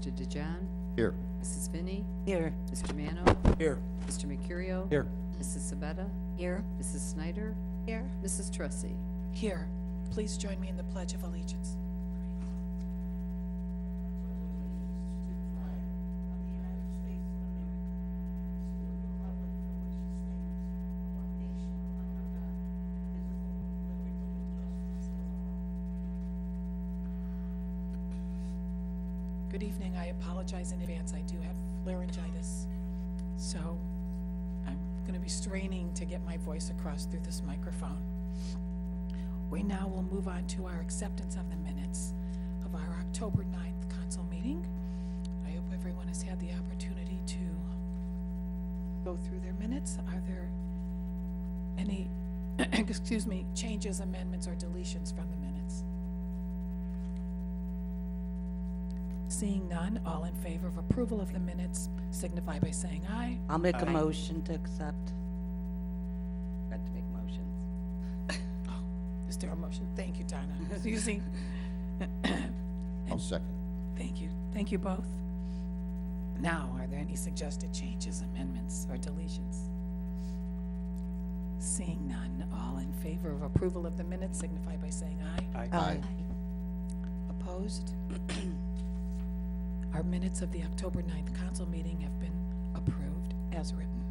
Mr. DeJohn? Here. Mrs. Finney? Here. Mr. Mano? Here. Mr. Mercurio? Here. Mrs. Sabetta? Here. Mrs. Snyder? Here. Mrs. Tressi? Here. Please join me in the Pledge of Allegiance. Good evening. I apologize in advance. I do have laryngitis, so I'm going to be straining to get my voice across through this microphone. We now will move on to our acceptance of the minutes of our October 9th council meeting. I hope everyone has had the opportunity to go through their minutes. Are there any, excuse me, changes, amendments, or deletions from the minutes? Seeing none, all in favor of approval of the minutes signify by saying aye. I'll make a Aye. motion to accept. Got to make motions. Oh, is there a motion? Thank you, Donna. Susie? I'll second. Thank you. Thank you both. Now, are there any suggested changes, amendments, or deletions? Seeing none, all in favor of approval of the minutes signify by saying aye. Aye. Opposed? Our minutes of the October 9th council meeting have been approved as written.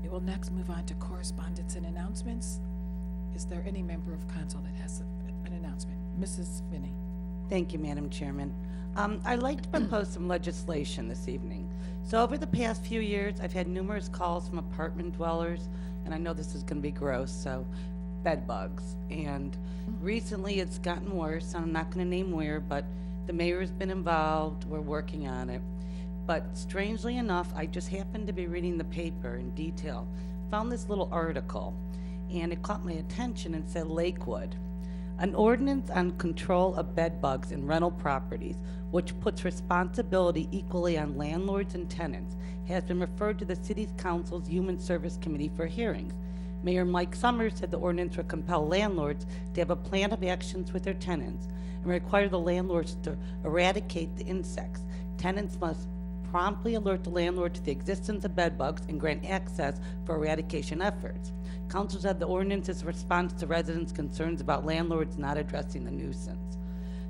We will next move on to correspondence and announcements. Is there any member of council that has an announcement? Mrs. Finney. Thank you, Madam Chairman. I'd like to propose some legislation this evening. So over the past few years, I've had numerous calls from apartment dwellers, and I know this is going to be gross, so bed bugs. And recently it's gotten worse, and I'm not going to name where, but the mayor's been involved. We're working on it. But strangely enough, I just happened to be reading the paper in detail, found this little article, and it caught my attention and said Lakewood. An ordinance on control of bed bugs in rental properties, which puts responsibility equally on landlords and tenants, has been referred to the City Council's Human Service Committee for hearings. Mayor Mike Summers said the ordinance would compel landlords to have a plan of actions with their tenants and require the landlords to eradicate the insects. Tenants must promptly alert the landlord to the existence of bed bugs and grant access for eradication efforts. Council said the ordinance is a response to residents' concerns about landlords not addressing the nuisance.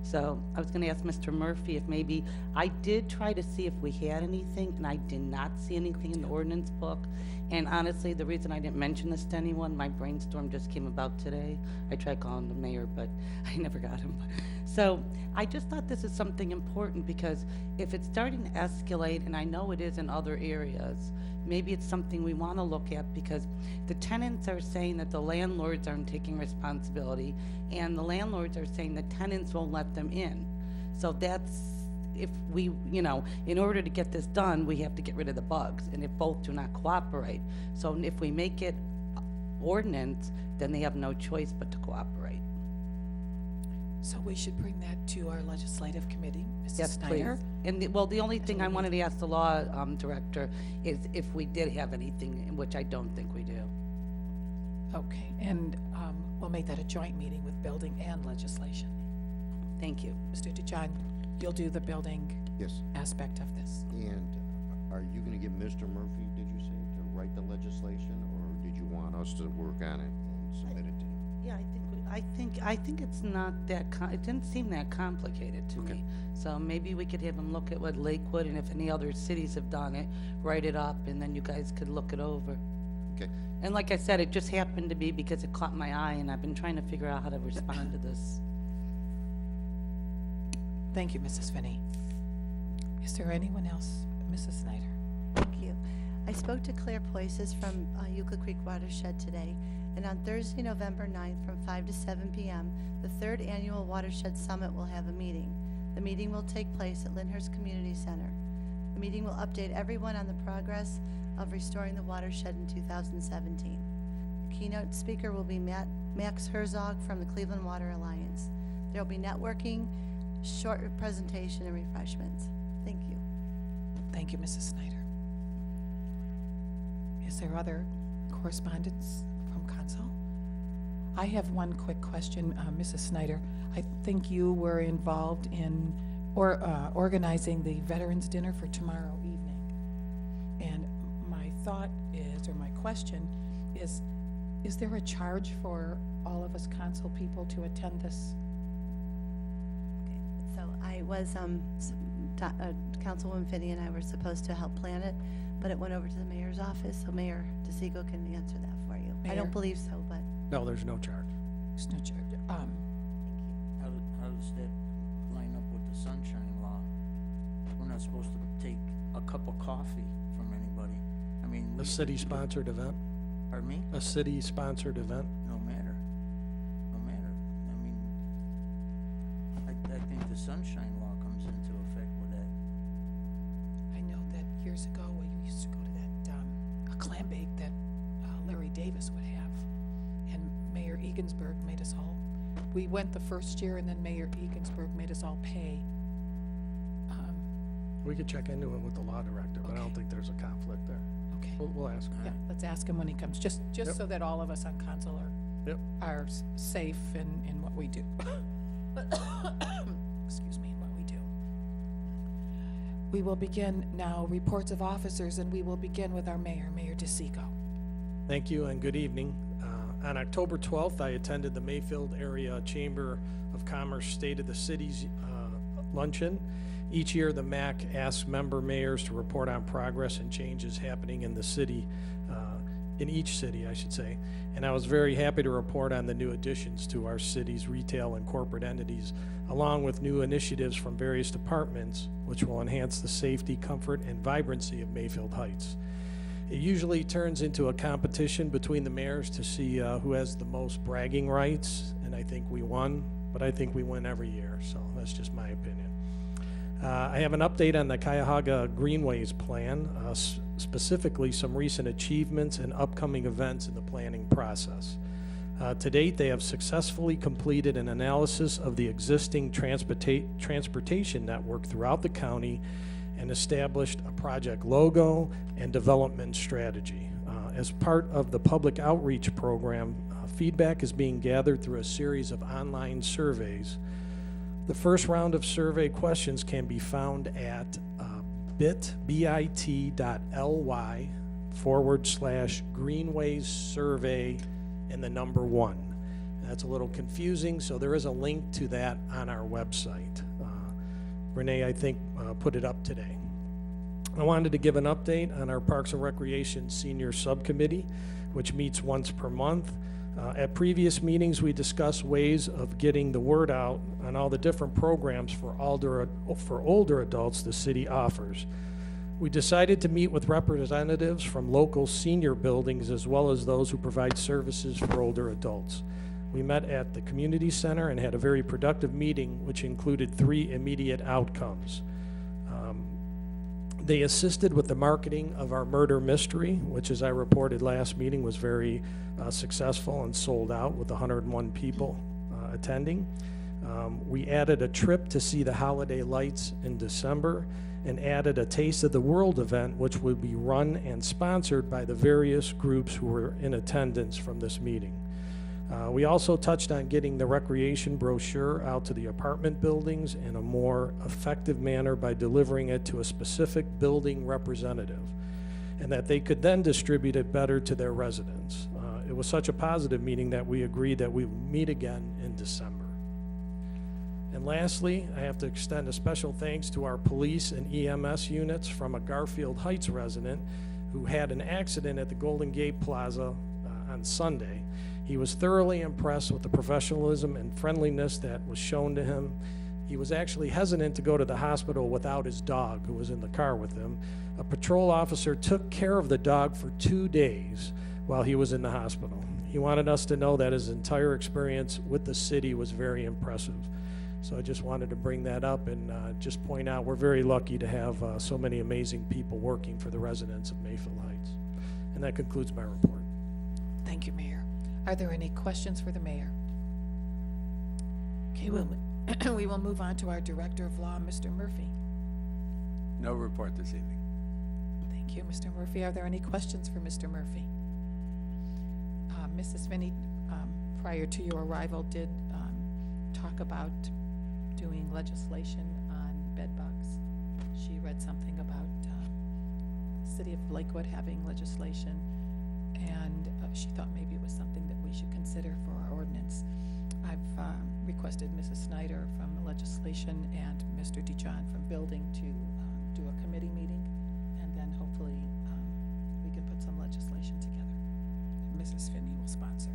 So I was going to ask Mr. Murphy if maybe, I did try to see if we had anything, and I did not see anything in the ordinance book. And honestly, the reason I didn't mention this to anyone, my brainstorm just came about today. I tried calling the mayor, but I never got him. So I just thought this is something important, because if it's starting to escalate, and I know it is in other areas, maybe it's something we want to look at, because the tenants are saying that the landlords aren't taking responsibility, and the landlords are saying the tenants won't let them in. So that's, if we, in order to get this done, we have to get rid of the bugs, and if both do not cooperate. So if we make it ordinance, then they have no choice but to cooperate. So we should bring that to our legislative committee, Mrs. Yes, please. Snyder. And the only thing I wanted to ask the law director is if we did have anything, which I don't think we do. Okay, and we'll make that a joint meeting with building and legislation. Thank you. Mr. DeJohn, you'll do the building Yes. aspect of this. And are you going to get Mr. Murphy, did you say, to write the legislation, or did you want us to work on it and submit it to him? Yeah, I think it's not that, it didn't seem that complicated to Okay. me. So maybe we could have him look at what Lakewood, and if any other cities have done it, write it up, and then you guys could look it over. Okay. And like I said, it just happened to be because it caught my eye, and I've been trying to figure out how to respond to this. Thank you, Mrs. Finney. Is there anyone else? Mrs. Snyder. Thank you. I spoke to Claire Poises from Euclid Creek Watershed today, and on Thursday, November 9th, from 5 to 7 p.m., the 3rd Annual Watershed Summit will have a meeting. The meeting will take place at Lyndhurst Community Center. The meeting will update everyone on the progress of restoring the watershed in 2017. The keynote speaker will be Max Herzog from the Cleveland Water Alliance. There will be networking, short presentation, and refreshments. Thank you. Thank you, Mrs. Snyder. Is there other correspondence from council? I have one quick question, Mrs. Snyder. I think you were involved in organizing the Veterans Dinner for tomorrow evening. And my thought is, or my question is there a charge for all of us council people to attend this? Okay, so I was, Councilwoman Finney and I were supposed to help plan it, but it went over to the mayor's office, so Mayor DeSico can answer that for you. I Mayor? don't believe so, but No, there's no charge. There's no charge. thank you. How does that line up with the sunshine law? We're not supposed to take a cup of coffee from anybody. I mean, A city-sponsored event, pardon me? a city-sponsored event. No matter. No matter. I mean, I think the sunshine law comes into effect with that. I know that years ago, we used to go to that, a clam bake that Larry Davis would have, and Mayor Egensberg made us all, we went the first year, and then Mayor Egensberg made us all pay. We could check into it with the law director, but I don't Okay. think there's a conflict there. Okay, We'll ask. yeah, let's ask him when he comes, just Yep. so that all of us on council Yep. are safe in what we do. Excuse me, in what we do. We will begin now, reports of officers, and we will begin with our mayor, Mayor DeSico. Thank you and good evening. On October 12th, I attended the Mayfield Area Chamber of Commerce State of the City's luncheon. Each year, the MAC asks member mayors to report on progress and changes happening in the city, in each city, I should say. And I was very happy to report on the new additions to our city's retail and corporate entities, along with new initiatives from various departments, which will enhance the safety, comfort, and vibrancy of Mayfield Heights. It usually turns into a competition between the mayors to see who has the most bragging rights, and I think we won, but I think we win every year, so that's just my opinion. I have an update on the Cuyahoga Greenways plan, specifically some recent achievements and upcoming events in the planning process. To date, they have successfully completed an analysis of the existing transportation network throughout the county and established a project logo and development strategy. As part of the public outreach program, feedback is being gathered through a series of online surveys. The first round of survey questions can be found at bit.ly/Greenways survey and the number 1. That's a little confusing, so there is a link to that on our website. Renee, I think, put it up today. I wanted to give an update on our Parks and Recreation Senior Subcommittee, which meets once per month. At previous meetings, we discussed ways of getting the word out on all the different programs for older adults the city offers. We decided to meet with representatives from local senior buildings as well as those who provide services for older adults. We met at the community center and had a very productive meeting, which included 3 immediate outcomes. They assisted with the marketing of our murder mystery, which, as I reported last meeting, was very successful and sold out with 101 people attending. We added a trip to see the holiday lights in December and added a Taste of the World event, which would be run and sponsored by the various groups who were in attendance from this meeting. We also touched on getting the recreation brochure out to the apartment buildings in a more effective manner by delivering it to a specific building representative, and that they could then distribute it better to their residents. It was such a positive meeting that we agreed that we would meet again in December. And lastly, I have to extend a special thanks to our police and EMS units from a Garfield Heights resident who had an accident at the Golden Gate Plaza on Sunday. He was thoroughly impressed with the professionalism and friendliness that was shown to him. He was actually hesitant to go to the hospital without his dog, who was in the car with him. A patrol officer took care of the dog for 2 days while he was in the hospital. He wanted us to know that his entire experience with the city was very impressive. So I just wanted to bring that up and just point out we're very lucky to have so many amazing people working for the residents of Mayfield Heights. And that concludes my report. Thank you, Mayor. Are there any questions for the mayor? Okay, we will move on to our Director of Law, Mr. Murphy. No report this evening. Thank you, Mr. Murphy. Are there any questions for Mr. Murphy? Mrs. Finney, prior to your arrival, did talk about doing legislation on bed bugs. She read something about the city of Lakewood having legislation, and she thought maybe it was something that we should consider for our ordinance. I've requested Mrs. Snyder from legislation and Mr. Dijon from building to do a committee meeting, and then hopefully we can put some legislation together. Mrs. Finney will sponsor.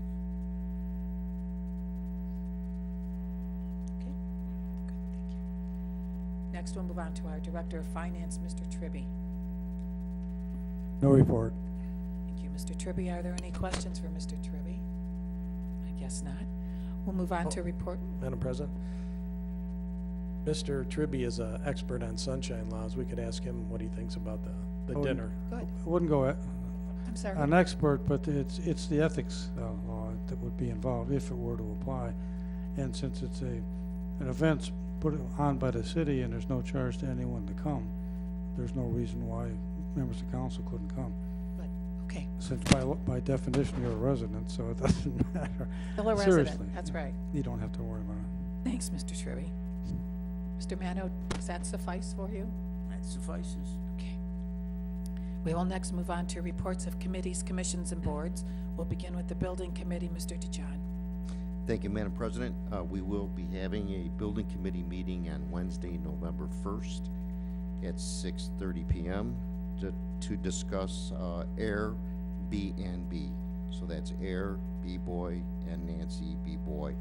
Okay, good, thank you. Next, we'll move on to our Director of Finance, Mr. Tribby. No report. Thank you, Mr. Tribby. Are there any questions for Mr. Tribby? I guess not. We'll move on to report. Madam President, Mr. Tribby is an expert on sunshine laws. We could ask him what he thinks about the Oh, dinner. Good. I wouldn't go I'm sorry. an expert, but it's the ethics law that would be involved if it were to apply. And since it's an event's put on by the city and there's no charge to anyone to come, there's no reason why members of council couldn't come. Good. Okay. Since by definition you're a resident, so it doesn't matter. Still a Seriously, resident. That's right. You don't have to worry about it. Thanks, Mr. Tribby. Mr. Mano, does that suffice for you? That suffices. Okay. We will next move on to reports of committees, commissions, and boards. We'll begin with the Building Committee, Mr. Dijon. Thank you, Madam President. We will be having a building committee meeting on Wednesday, November 1st at 6:30 p.m. to discuss Airbnb. So that's Air, B-Boy, and Nancy, B-Boy.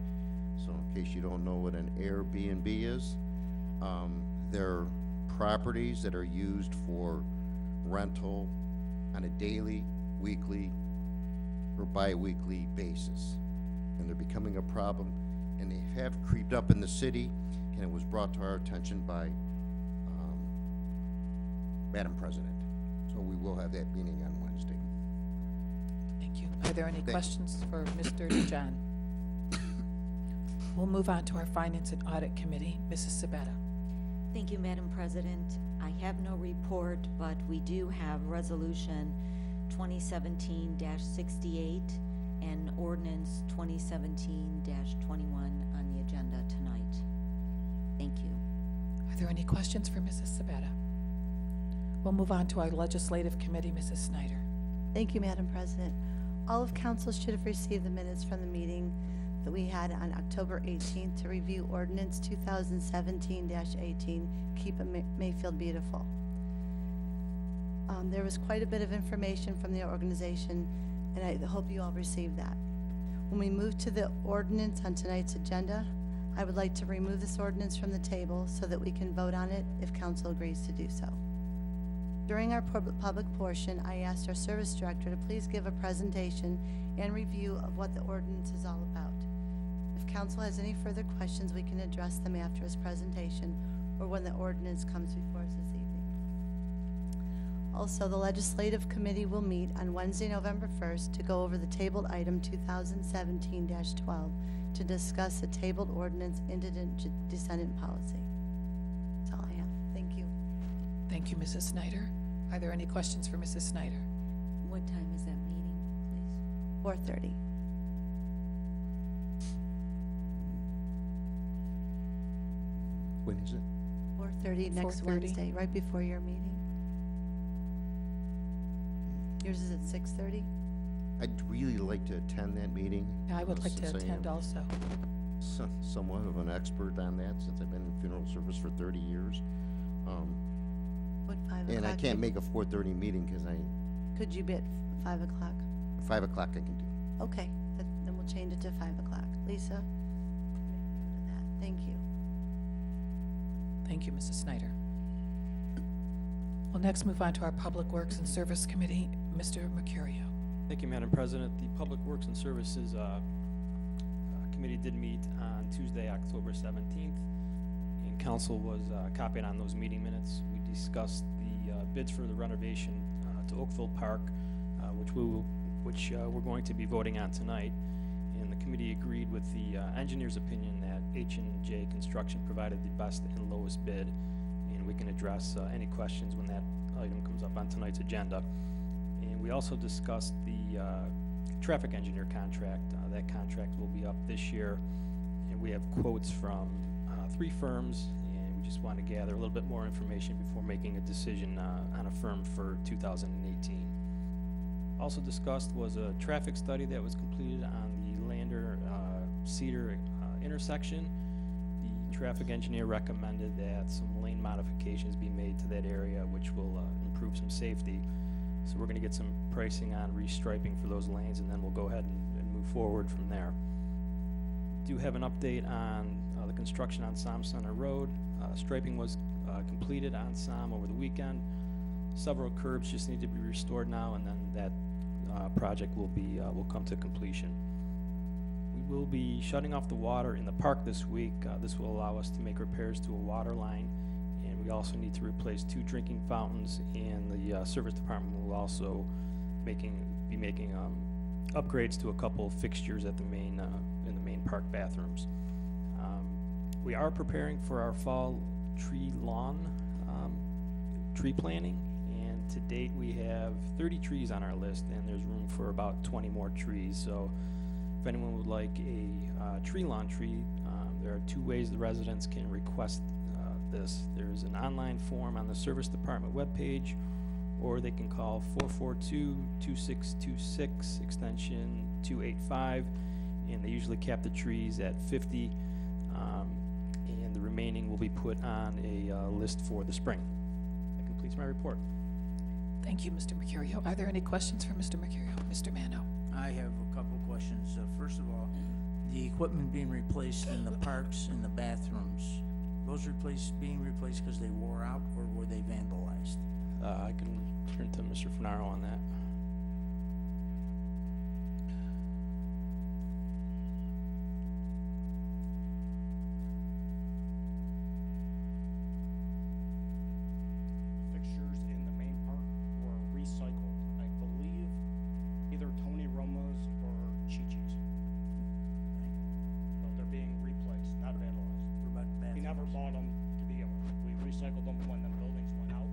So in case you don't know what an Airbnb is, they're properties that are used for rental on a daily, weekly, or bi-weekly basis. And they're becoming a problem, and they have creeped up in the city, and it was brought to our attention by Madam President. So we will have that meeting on Wednesday. Thank you. Are there any Thank you. questions for Mr. Dijon? We'll move on to our Finance and Audit Committee, Mrs. Sabetta. Thank you, Madam President. I have no report, but we do have Resolution 2017-68 and Ordinance 2017-21 on the agenda tonight. Thank you. Are there any questions for Mrs. Sabetta? We'll move on to our Legislative Committee, Mrs. Snyder. Thank you, Madam President. All of council should have received the minutes from the meeting that we had on October 18th to review Ordinance 2017-18, Keep Mayfield Beautiful. There was quite a bit of information from the organization, and I hope you all received that. When we move to the ordinance on tonight's agenda, I would like to remove this ordinance from the table so that we can vote on it if council agrees to do so. During our public portion, I asked our service director to please give a presentation and review of what the ordinance is all about. If council has any further questions, we can address them after his presentation or when the ordinance comes before us this evening. Also, the Legislative Committee will meet on Wednesday, November 1st to go over the tabled item 2017-12 to discuss the tabled ordinance indigent descendant policy. That's all I have. Thank you. Thank you, Mrs. Snyder. Are there any questions for Mrs. Snyder? What time is that meeting, please? 4:30. When is it? 4:30 next 4:30. Wednesday, right before your meeting. Yours is at 6:30? I'd really like to attend that meeting. I would like to since I attend am also. somewhat of an expert on that since I've been in funeral service for 30 years. Would 5 o'clock? And I can't make a 4:30 meeting because Could you be at 5 o'clock? 5 o'clock I can do. Okay, then we'll change it to 5 o'clock. Lisa? Make note of that. Thank you. Thank you, Mrs. Snyder. We'll next move on to our Public Works and Service Committee, Mr. Mercurio. Thank you, Madam President. The Public Works and Services Committee did meet on Tuesday, October 17th, and council was copied on those meeting minutes. We discussed the bids for the renovation to Oakville Park, which we're going to be voting on tonight. And the committee agreed with the engineer's opinion that H&J Construction provided the best and lowest bid, and we can address any questions when that item comes up on tonight's agenda. And we also discussed the traffic engineer contract. That contract will be up this year, and we have quotes from 3 firms, and we we just want to gather a little bit more information before making a decision on a firm for 2018. Also discussed was a traffic study that was completed on the Lander Cedar intersection. The traffic engineer recommended that some lane modifications be made to that area, which will improve some safety. So we're going to get some pricing on restriping for those lanes, and then we'll go ahead and move forward from there. Do have an update on the construction on Som Center Road. Striping was completed on Som over the weekend. Several curbs just need to be restored now, and then that project will come to completion. We will be shutting off the water in the park this week. This will allow us to make repairs to a water line, and we also need to replace 2 drinking fountains, and the service department will also be making upgrades to a couple of fixtures at the main in the main park bathrooms. We are preparing for our fall lawn tree planting, and to date we have 30 trees on our list, and there's room for about 20 more trees. So if anyone would like a tree lawn tree, there are 2 ways the residents can request this. There's an online form on the service department webpage, or they can call 442-2626 extension 285, and they usually cap the trees at 50, and the remaining will be put on a list for the spring. That completes my report. Thank you, Mr. Mercurio. Are there any questions for Mr. Mercurio? Mr. Mano? I have a couple questions. First of all, the equipment being replaced in the parks and the bathrooms, those being replaced because they wore out, or were they vandalized? I can turn to Mr. Funaro on that. Fixtures in the main park were recycled. I believe either Tony Roma's or Chi-Chi's. So they're being replaced, not vandalized. What about the We bathrooms? never bought them to begin with. We recycled them when the buildings went out,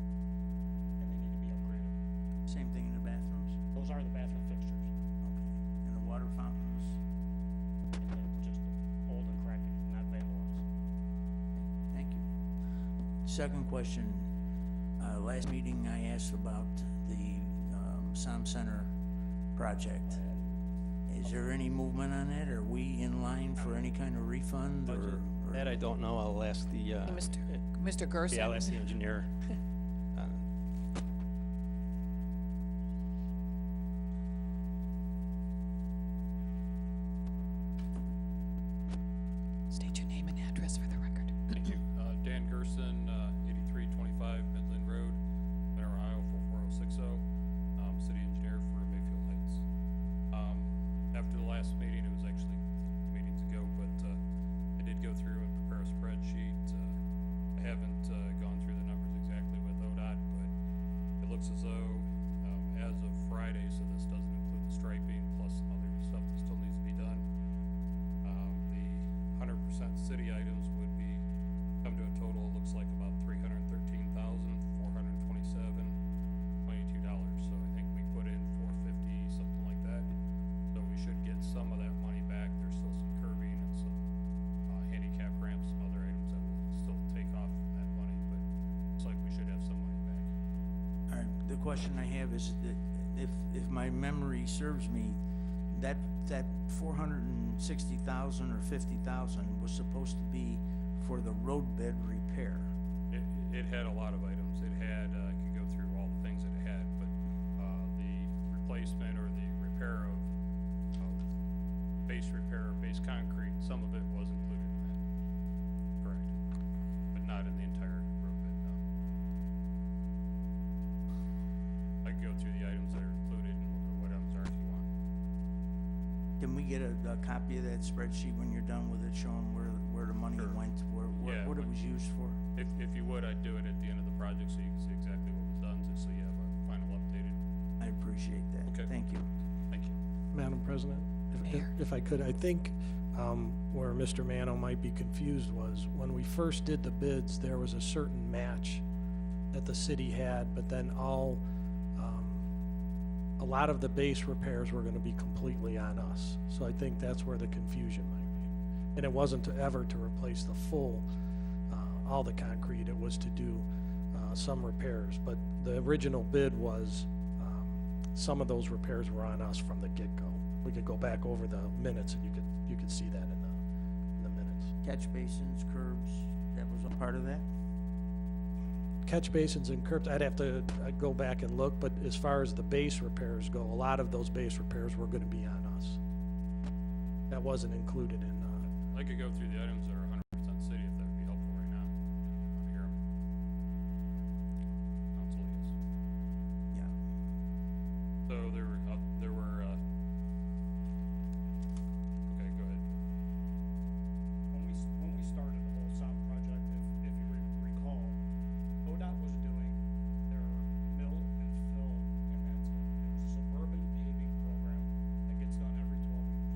and they need to be upgraded. Same thing in the bathrooms? Those are the bathroom fixtures, Okay. And the water fountains? and they're just old and cracked, not vandalized. Thank you. Second question, last meeting I asked about the Som Center project. Is there any movement on that? Are we in line for any kind of refund, or? That I don't know. I'll ask the Mr. Gerson? yeah, I'll ask the engineer. State your name and address for the record. Thank you. Dan Gerson, 8325 Midland Road, Monroe, Ohio, 44060. City engineer for Mayfield Heights. After the last meeting, it was actually 2 meetings ago, but I did go through and prepare a spreadsheet. I haven't gone through the numbers exactly with ODOT, but it looks as though as of Friday, so this doesn't include the striping plus some other stuff that still needs to be done. The 100% city items would be come to a total, it looks like about $313,427.22. So I think we put in $450, something like that. So we should get some of that money back. There's still some curbing and some handicap ramps, some other items that will still take off from that money, but it's like we should have some money back. All right, the question I have is that if my memory serves me, that 460,000 or 50,000 was supposed to be for the roadbed repair. It had a lot of items. It had, I could go through all the things that it had, but the replacement or the repair of base repair, base concrete, some of it was included in that. Correct. But not in the entire roadbed, no. I could go through the items that are included and look at what items are if you want. Can we get a copy of that spreadsheet when you're done with it, showing where the money Sure. went, Yeah, what it when- was used for? If you would, I'd do it at the end of the project so you can see exactly what was done, just so you have a final updated. I appreciate that. Okay. Thank you. Thank you. Madam President, Mayor. if I could, I think where Mr. Mano might be confused was when we first did the bids, there was a certain match that the city had, but then a lot of the base repairs were gonna be completely on us. So I think that's where the confusion might be. And it wasn't ever to replace the full all the concrete. It was to do some repairs, but the original bid was, some of those repairs were on us from the get-go. We could go back over the minutes and you could see that in the minutes. Catch basins, curbs, that was a part of that? Catch basins and curbs, I'd go back and look, but as far as the base repairs go, a lot of those base repairs were gonna be on us. That wasn't included in, I could go through the items that are 100% city if that would be helpful right now. Want to hear 'em? Council, yes. Yeah. So there were, okay, go ahead. When we started the whole SOP project, if you recall, ODOT was doing their mill and fill, and that's it. It was a suburban paving program that gets done every 12 years.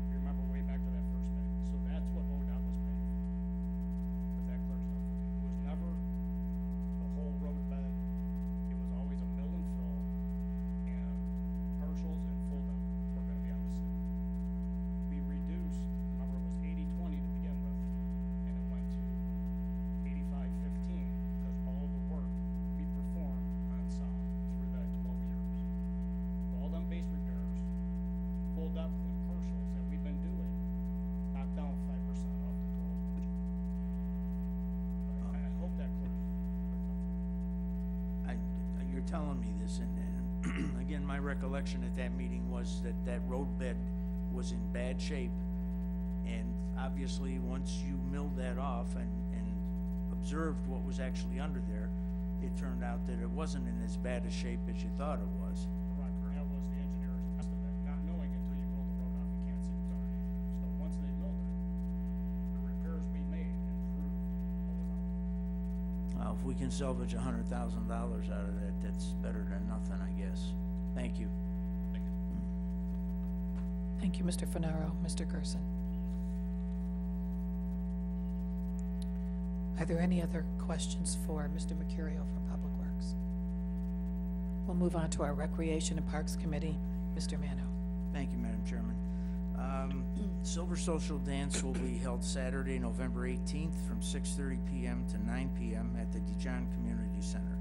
You remember way back to that first meeting, so that's what ODOT was paying for. If that clears it up for you. It was never the whole road bed, it was always a mill and fill, and partials and full depth were gonna be on the city. We reduced, remember it was 80-20 to begin with, and it went to 85-15 because all of the work we performed on SOM through that 12 years. All them base repairs, full depth and partials that we've been doing, knocked down 5% off the total budget. I hope that clears up. You're telling me this, and again, my recollection at that meeting was that that road bed was in bad shape, and obviously, once you milled that off and observed what was actually under there, it turned out that it wasn't in as bad a shape as you thought it was. Correct, that was the engineer's estimate, not knowing until you mill the road off, you can't see what's underneath there. So once they milled it, the repairs we made improved what was out there. If we can salvage $100,000 out of that, that's better than nothing, I guess. Thank you. Thank you, Mr. Fenaro. Mr. Gerson. Are there any other questions for Mr. Mercurio from Public Works? We'll move on to our Recreation and Parks Committee. Mr. Mano. Thank you, Madam Chairman. Silver Social Dance will be held Saturday, November 18th from 6:30 p.m. to 9 p.m. at the Dijon Community Center.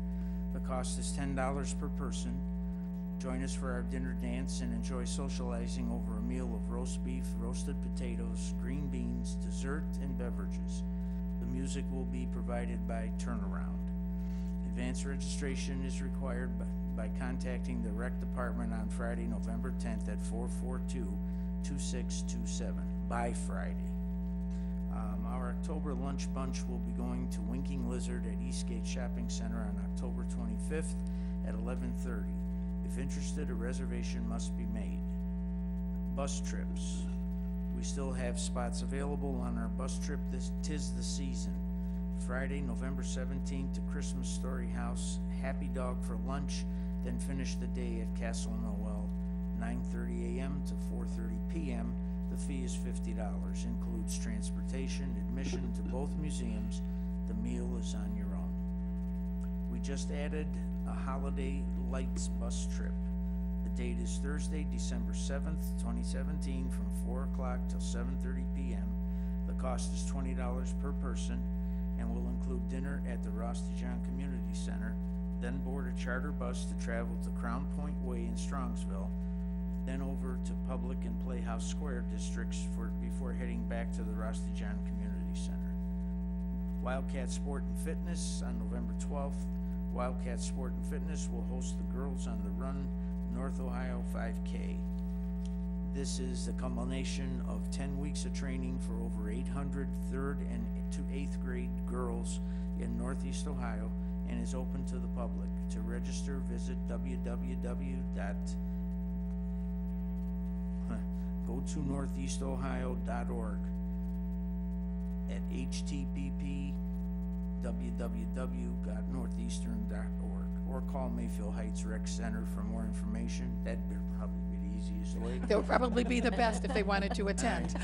The cost is $10 per person. Join us for our dinner dance and enjoy socializing over a meal of roast beef, roasted potatoes, green beans, dessert, and beverages. The music will be provided by Turnaround. Advance registration is required by contacting the Rec Department on Friday, November 10th at 442-2627, by Friday. Our October lunch bunch will be going to Winking Lizard at Eastgate Shopping Center on October 25th at 11:30. If interested, a reservation must be made. Bus trips. We still have spots available on our bus trip. Tis the season. Friday, November 17th to Christmas Story House, Happy Dog for lunch, then finish the day at Castle Noel, 9:30 a.m. to 4:30 p.m. The fee is $50, includes transportation, admission to both museums. The meal is on your own. We just added a Holiday Lights bus trip. The date is Thursday, December 7th, 2017, from 4 o'clock till 7:30 p.m. The cost is $20 per person and will include dinner at the Ross Dijon Community Center, then board a charter bus to travel to Crown Point Way in Strongsville, then over to Public and Playhouse Square districts before heading back to the Ross Dijon Community Center. Wildcat Sport and Fitness on November 12th. Wildcat Sport and Fitness will host the Girls on the Run North Ohio 5K. This is the culmination of 10 weeks of training for over 800 3rd and to 8th grade girls in Northeast Ohio and is open to the public. To register, visit go-to-northeastohio.org at http://www.northeastern.org or call Mayfield Heights Rec Center for more information. That'd probably be the easiest way. That would probably be the best if they wanted to attend.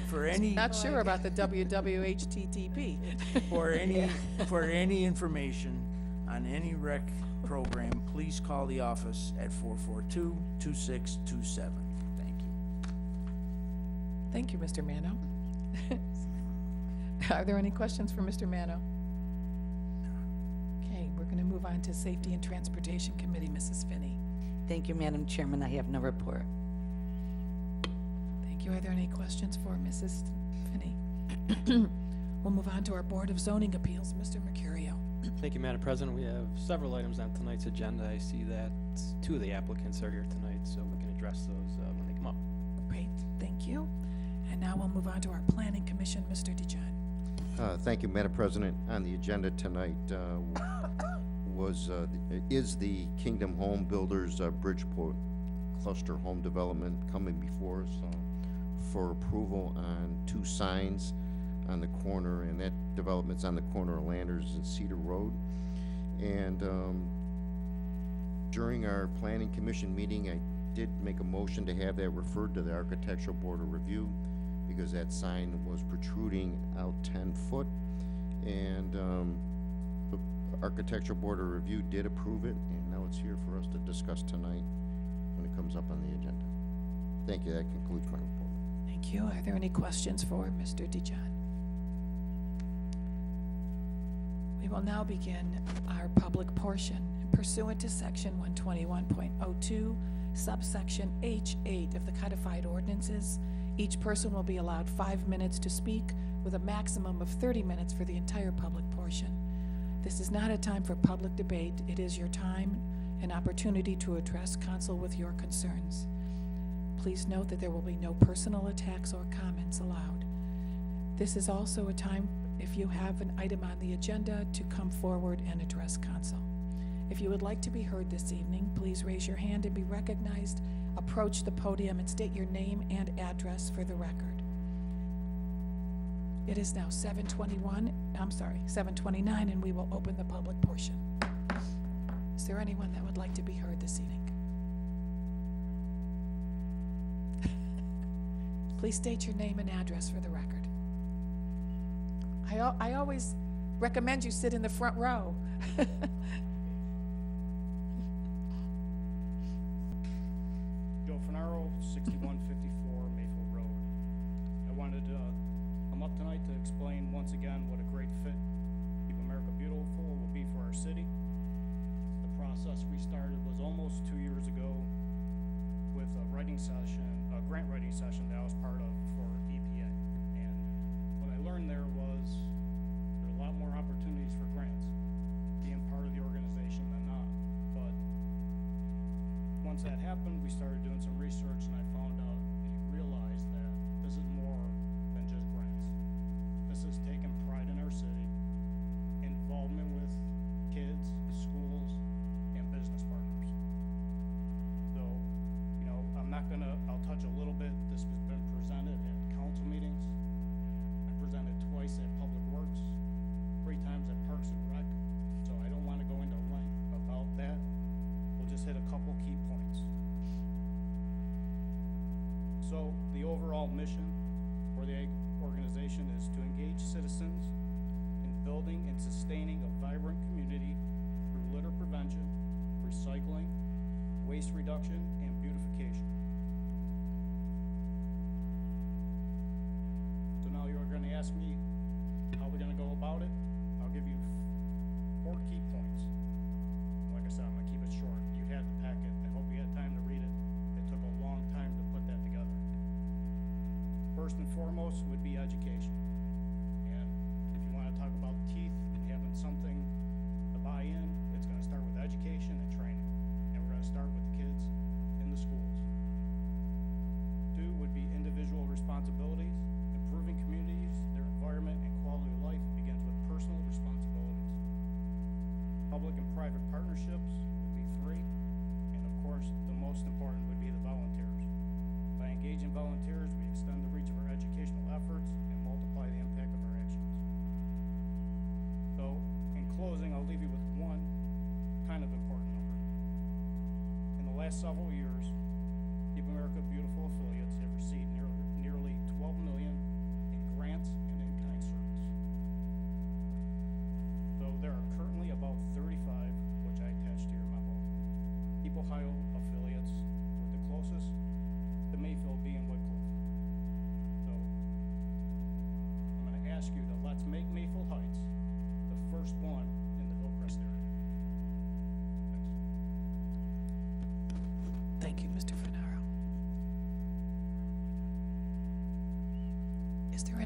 For any Not sure about the WWHTTP. for any information on any rec program, please call the office at 442-2627. Thank you. Thank you, Mr. Mano. Are there any questions for Mr. Mano? Okay, we're going to move on to Safety and Transportation Committee, Mrs. Finney. Thank you, Madam Chairman. I have no report. Thank you. Are there any questions for Mrs. Finney? We'll move on to our Board of Zoning Appeals, Mr. Mercurio. Thank you, Madam President. We have several items on tonight's agenda. I see that two of the applicants are here tonight, so we can address those when they come up. Great, thank you. And now we'll move on to our Planning Commission, Mr. DeJohn. Thank you, Madam President. On the agenda tonight is the Kingdom Home Builders Bridgeport Cluster Home Development coming before us for approval on 2 signs on the corner, and that development's on the corner of Landers and Cedar Road. And during our Planning Commission meeting, I did make a motion to have that referred to the Architectural Board of Review because that sign was protruding out 10 foot. And the Architectural Board of Review did approve it, and now it's here for us to discuss tonight when it comes up on the agenda. Thank you. That concludes my report. Thank you. Are there any questions for Mr. DeJohn? We will now begin our public portion. Pursuant to Section 121.02, subsection H8 of the codified ordinances, each person will be allowed 5 minutes to speak, with a maximum of 30 minutes for the entire public portion. This is not a time for public debate. It is your time and opportunity to address council with your concerns. Please note that there will be no personal attacks or comments allowed. This is also a time, if you have an item on the agenda, to come forward and address council. If you would like to be heard this evening, please raise your hand and be recognized. Approach the podium and state your name and address for the record. It is now 7:29, and we will open the public portion. Is there anyone that would like to be heard this evening? Please state your name and address for the record. I always recommend you sit in the front row. Joe Finaro, 6154 Mayfield Road. I wanted to come up tonight to explain once again what a great fit Keep America Beautiful will be for our city. The process we started was almost 2 years ago with a grant writing session that I was part of for EPA. And what I learned there was there are a lot more opportunities for grants being part of the organization than not. But once that happened, we started doing some research, and I found out and realized that this is more than just grants. This is taking pride in our city, involvement with kids, schools, and business partners. So, I'll touch a little bit. This has been presented at council meetings. I presented twice at Public Works, 3 times at Parks and Rec. So I don't want to go into length about that. We'll just hit a couple key points. So the overall mission for the organization is to engage citizens in building and sustaining a vibrant community through litter prevention, recycling, waste reduction, and beautification. So now you're going to ask me how we're going to go about it. I'll give you 4 key points. Like I said, I'm going to keep it short. You had the packet. I hope you had time to read it. It took a long time to put that together. First and foremost would be education. And if you want to talk about teeth and having something to buy in, it's going to start with education and training. And we're going to start with the kids in the schools. 2 would be individual responsibilities. Improving communities, their environment, and quality of life begins with personal responsibilities. Public and private partnerships would be 3. And of course, the most important would be the volunteers. By engaging volunteers, we extend the reach of our educational efforts and multiply the impact of our actions. So, in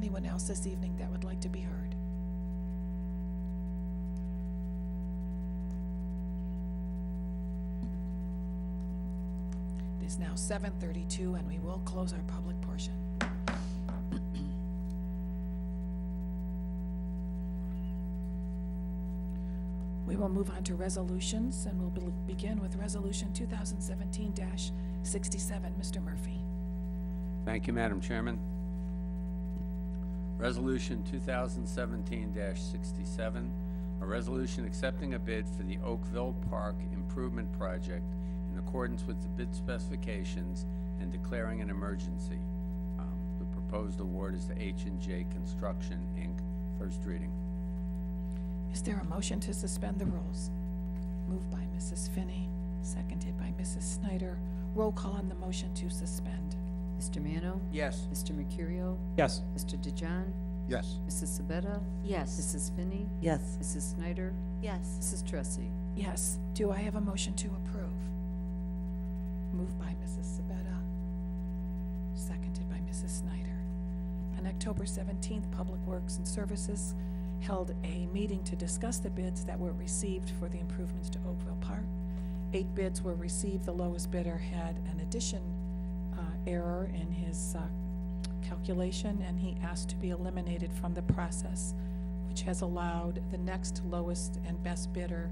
anyone else this evening that would like to be heard? It is now 7:32, and we will close our public portion. We will move on to resolutions, and we'll begin with Resolution 2017-67. Mr. Murphy. Thank you, Madam Chairman. Resolution 2017-67, a resolution accepting a bid for the Oakville Park Improvement Project in accordance with the bid specifications and declaring an emergency. The proposed award is to H&J Construction, Inc., first reading. Is there a motion to suspend the rules? Moved by Mrs. Finney, seconded by Mrs. Snyder. Roll call on the motion to suspend. Mr. Mano? Yes. Mr. Mercurio? Yes. Mr. DeJohn? Yes. Mrs. Sabetta? Yes. Mrs. Finney? Yes. Mrs. Snyder? Yes. Mrs. Tressi? Yes. Do I have a motion to approve? Moved by Mrs. Sabetta, seconded by Mrs. Snyder. On October 17th, Public Works and Services held a meeting to discuss the bids that were received for the improvements to Oakville Park. 8 bids were received. The lowest bidder had an addition error in his calculation, and he asked to be eliminated from the process, which has allowed the next lowest and best bidder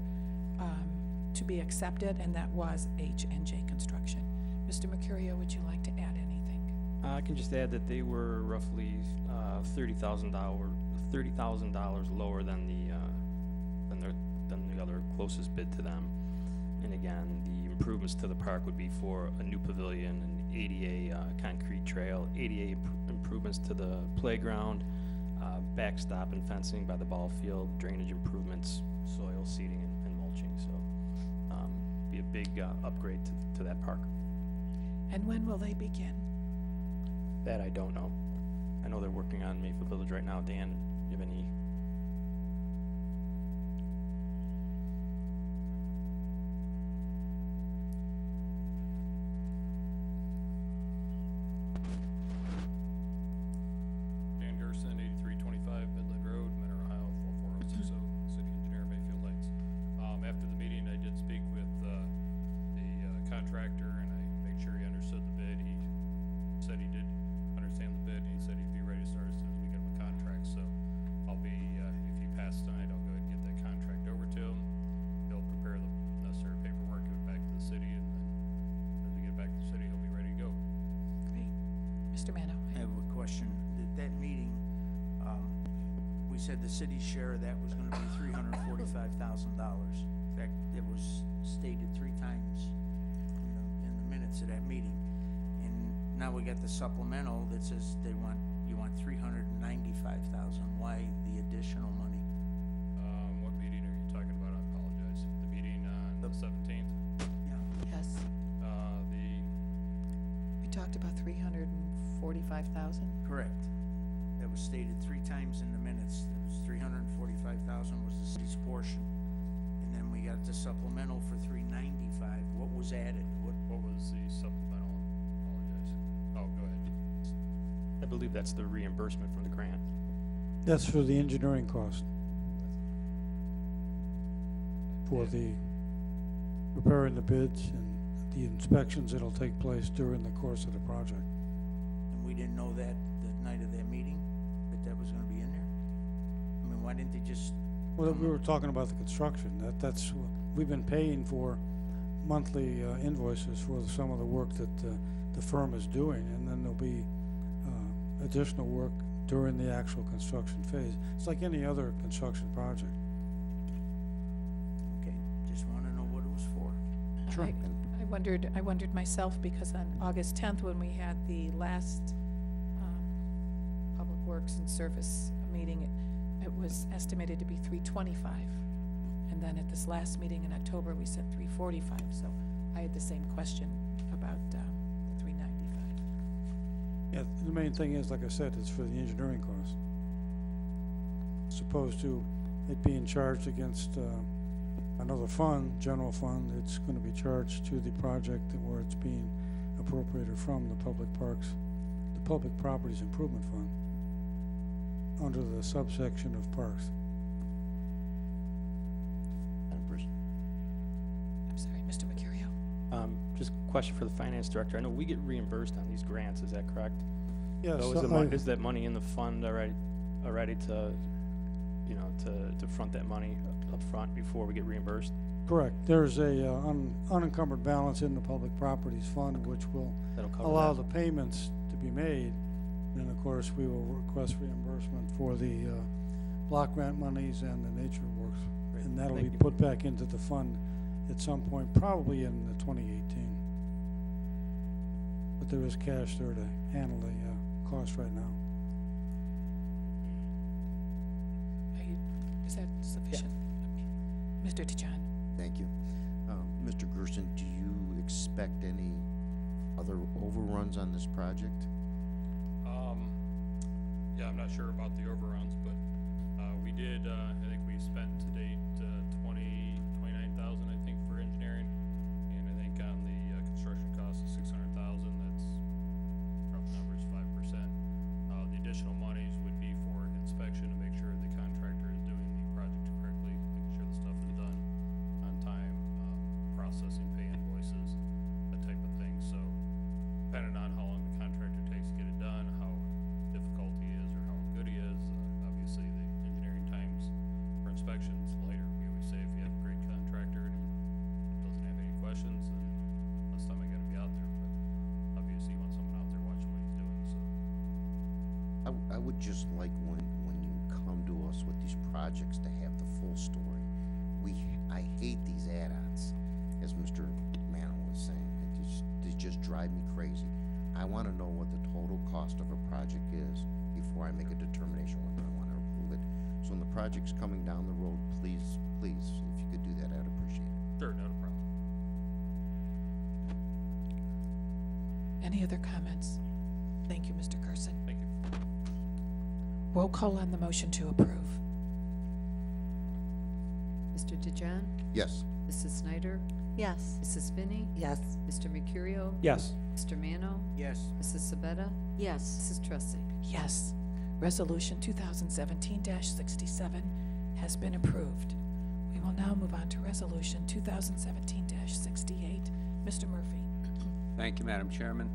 to be accepted, and that was H&J Construction. Mr. Mercurio, would you like to add anything? I can just add that they were roughly $30,000 lower than the other closest bid to them. And again, the improvements to the park would be for a new pavilion, an ADA concrete trail, ADA improvements to the playground, backstop and fencing by the ball field, drainage improvements, soil seeding and mulching. So be a big upgrade to that park. And when will they begin? That I don't know. I know they're working on Mayfield Village right now. Dan, do you have any? Dan Gerson, 8325 Midland Road, Mentor, Ohio, 44060, City Engineer, Mayfield Heights. After the meeting, I did speak with the contractor, and I made sure he understood the bid. He said he did understand the bid, and he said he'd be ready to start as soon as we get him a contract. So I'll be, if you pass tonight, I'll go ahead and get that contract over to him. He'll prepare the necessary paperwork, give it back to the city, and then as we get back to the city, he'll be ready to go. Great. Mr. Mano? I have a question. That meeting, we said the city's share of that was gonna be $345,000. In fact, it was stated 3 times in the minutes of that meeting. And now we got the supplemental that says you want $395,000. Why the additional money? What meeting are you talking about? I apologize. The meeting on the 17th? Yes. We talked about 345,000. Correct. That was stated 3 times in the minutes. It was 345,000 was the city's portion. And then we got the supplemental for 395. What was added? What was the supplemental? Apologize. Oh, go ahead. I believe that's the reimbursement from the grant. That's for the engineering cost. For the preparing the bids and the inspections that'll take place during the course of the project. And we didn't know that the night of that meeting, that was gonna be in there? I mean, why didn't they just? Well, we were talking about the construction. That's we've been paying for monthly invoices for some of the work that the firm is doing, and then there'll be additional work during the actual construction phase. It's like any other construction project. Okay, just wanna know what it was for. Sure. I wondered myself, because on August 10th, when we had the last Public Works and Service meeting, it was estimated to be 325. And then at this last meeting in October, we said 345. So I had the same question about the 395. Yeah, the main thing is, like I said, it's for the engineering cost. As opposed to it being charged against another fund, general fund, it's gonna be charged to the project where it's being appropriated from, the public parks, the Public Properties Improvement Fund. under the subsection of parks. Madam President. I'm sorry, Mr. Mercurio? Just a question for the finance director. I know we get reimbursed on these grants, is that correct? Yes, So is that money in the fund already to, you know, to front that money up front before we get reimbursed? correct. There's a unencumbered balance in the public properties fund, which will That'll cover allow that? the payments to be made. And of course, we will request reimbursement for the block grant monies and the nature works. Great. And that'll be Thank you. put back into the fund at some point, probably in 2018. But there is cash there to handle the cost right now. Is that sufficient? Okay. Mr. DeJohn? Thank you. Mr. Gerson, do you expect any other overruns on this project? Yeah, I'm not sure about the overruns, but, we did, I think we spent to date, 29,000, I think, for engineering. And I think on the, construction cost of 600,000, that's rough numbers, 5%. The additional monies would be for inspection to make sure the contractor is doing the project correctly, making sure the stuff is done on time, processing, pay invoices, that type of thing. So depending on how long the contractor takes to get it done, how difficult he is or how good he is, obviously the engineering times for inspections later. We always say if you have a great contractor and he doesn't have any questions, then less time I gotta be out there. But obviously you want someone out there watching what he's doing, so. I would just like when you come to us with these projects to have the full story. I hate these add-ons, as Mr. Mano was saying. They just drive me crazy. I want to know what the total cost of a project is before I make a determination whether I want to approve it. So when the project's coming down the road, please, if you could do that, I'd appreciate it. Sure, not a problem. Any other comments? Thank you, Mr. Gerson. Thank you. Roll call on the motion to approve. Mr. DeJohn? Yes. Mrs. Snyder? Yes. Mrs. Finney? Yes. Mr. Mercurio? Yes. Mr. Mano? Yes. Mrs. Sabetta? Yes. Mrs. Tressy? Yes. Resolution 2017-67 has been approved. We will now move on to Resolution 2017-68. Mr. Murphy? Thank you, Madam Chairman.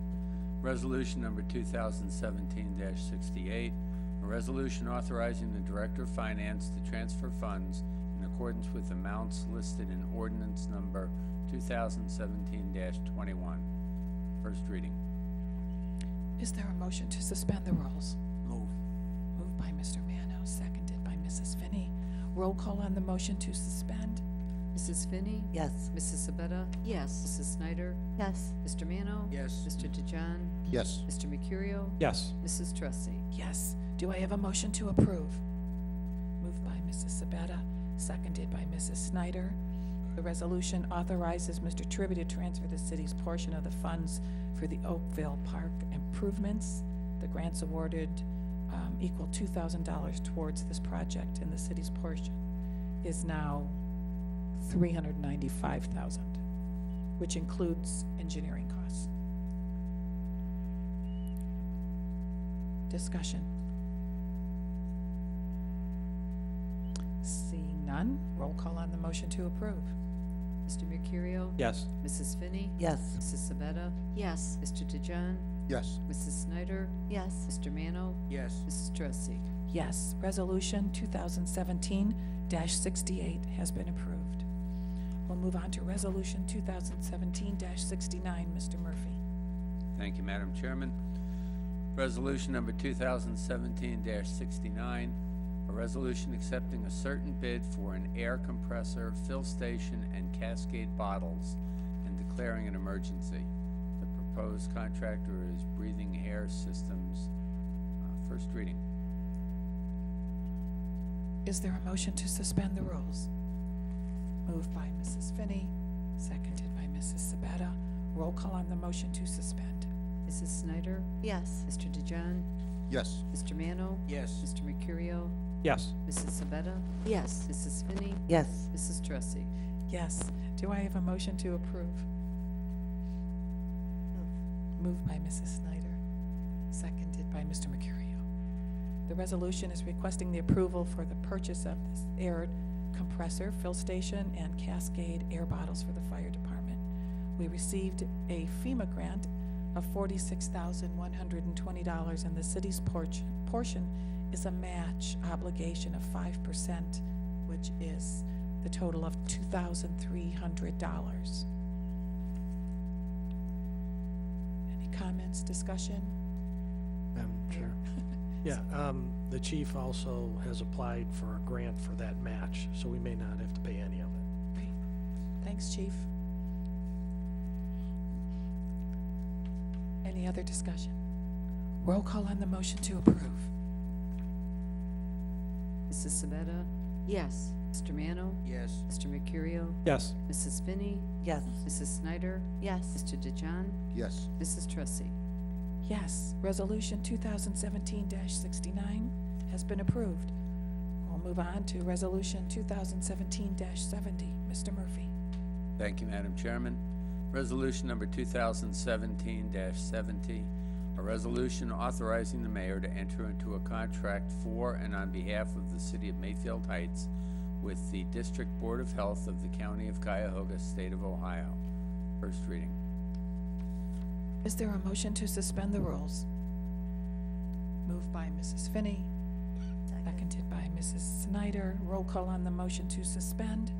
Resolution number 2017-68, a resolution authorizing the Director of Finance to transfer funds in accordance with amounts listed in ordinance number 2017-21. First reading. Is there a motion to suspend the rules? Move. Moved by Mr. Mano, seconded by Mrs. Finney. Roll call on the motion to suspend. Mrs. Finney? Yes. Mrs. Sabetta? Yes. Mrs. Snyder? Yes. Mr. Mano? Yes. Mr. DeJohn? Yes. Mr. Mercurio? Yes. Mrs. Tressy? Yes. Do I have a motion to approve? Moved by Mrs. Sabetta, seconded by Mrs. Snyder. The resolution authorizes Mr. Tribby to transfer the city's portion of the funds for the Oakville Park improvements. The grants awarded equal $2,000 towards this project, and the city's portion is now $395,000, which includes engineering costs. Discussion. Seeing none, roll call on the motion to approve. Mr. Mercurio? Yes. Mrs. Finney? Yes. Mrs. Sabetta? Yes. Mr. DeJohn? Yes. Mrs. Snyder? Yes. Mr. Mano? Yes. Mrs. Tressy? Yes, Resolution 2017-68 has been approved. We'll move on to Resolution 2017-69. Mr. Murphy. Thank you, Madam Chairman. Resolution number 2017-69, a resolution accepting a certain bid for an air compressor, fill station, and cascade bottles, and declaring an emergency. The proposed contractor is Breathing Air Systems. First reading. Is there a motion to suspend the rules? Moved by Mrs. Finney, seconded by Mrs. Sabetta. Roll call on the motion to suspend. Mrs. Snyder? Yes. Mr. DeJohn? Yes. Mr. Mano? Yes. Mr. Mercurio? Yes. Mrs. Sabetta? Yes. Mrs. Finney? Yes. Mrs. Tressy? Yes. Do I have a motion to approve? Moved by Mrs. Snyder, seconded by Mr. Mercurio. The resolution is requesting the approval for the purchase of this air compressor, fill station, and Cascade air bottles for the fire department. We received a FEMA grant of $46,120, and the city's portion is a match obligation of 5%, which is the total of $2,300. Any comments, discussion? Madam Chair. Yeah, the chief also has applied for a grant for that match, so we may not have to pay any of it. Great. Thanks, chief. Any other discussion? Roll call on the motion to approve. Mrs. Sabetta? Yes. Mr. Mano? Yes. Mr. Mercurio? Yes. Mrs. Finney? Yes. Mrs. Snyder? Yes. Mr. DeJohn? Yes. Mrs. Tressi? Yes, Resolution 2017-69 has been approved. We'll move on to Resolution 2017-70. Mr. Murphy. Thank you, Madam Chairman. Resolution number 2017-70, a resolution authorizing the mayor to enter into a contract for and on behalf of the city of Mayfield Heights with the District Board of Health of the County of Cuyahoga, State of Ohio. First reading. Is there a motion to suspend the rules? Moved by Mrs. Finney, seconded by Mrs. Snyder. Roll call on the motion to suspend.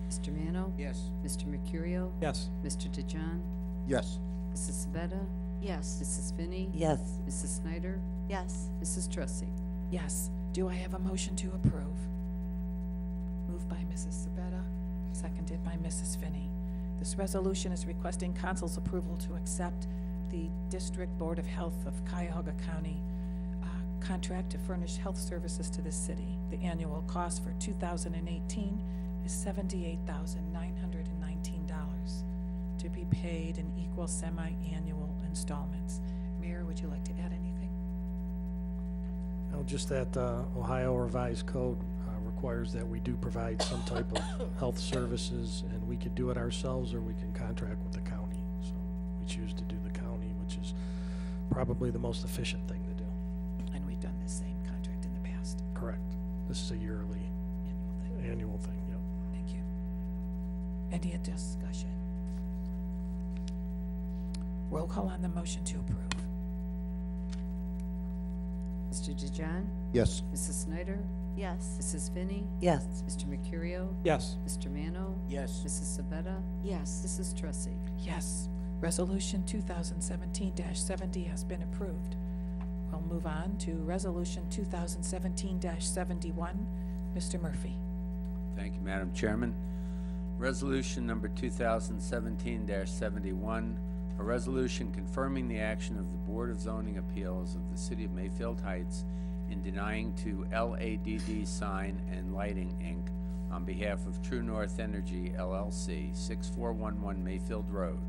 Mr. Mano? Yes. Mr. Mercurio? Yes. Mr. DeJohn? Yes. Mrs. Sabetta? Yes. Mrs. Finney? Yes. Mrs. Snyder? Yes. Mrs. Tressi? Yes. Do I have a motion to approve? Moved by Mrs. Sabetta, seconded by Mrs. Finney. This resolution is requesting council's approval to accept the District Board of Health of Cuyahoga County contract to furnish health services to the city. The annual cost for 2018 is $78,919 to be paid in equal semi-annual installments. Mayor, would you like to add anything? No, just that Ohio Revised Code requires that we do provide some type of health services, and we could do it ourselves or we can contract with the county. So we choose to do the county, which is probably the most efficient thing to do. And we've done the same contract in the past. Correct. This is a yearly Annual thing. annual thing, yep. Thank you. Any discussion? Roll call on the motion to approve. Mr. DeJohn? Yes. Mrs. Snyder? Yes. Mrs. Finney? Yes. Mr. Mercurio? Yes. Mr. Mano? Yes. Mrs. Sabetta? Yes. Mrs. Tressi? Yes. Resolution 2017-70 has been approved. We'll move on to Resolution 2017-71. Mr. Murphy. Thank you, Madam Chairman. Resolution number 2017-71, a resolution confirming the action of the Board of Zoning Appeals of the City of Mayfield Heights in denying to LADD Sign and Lighting, Inc., on behalf of True North Energy, LLC, 6411 Mayfield Road,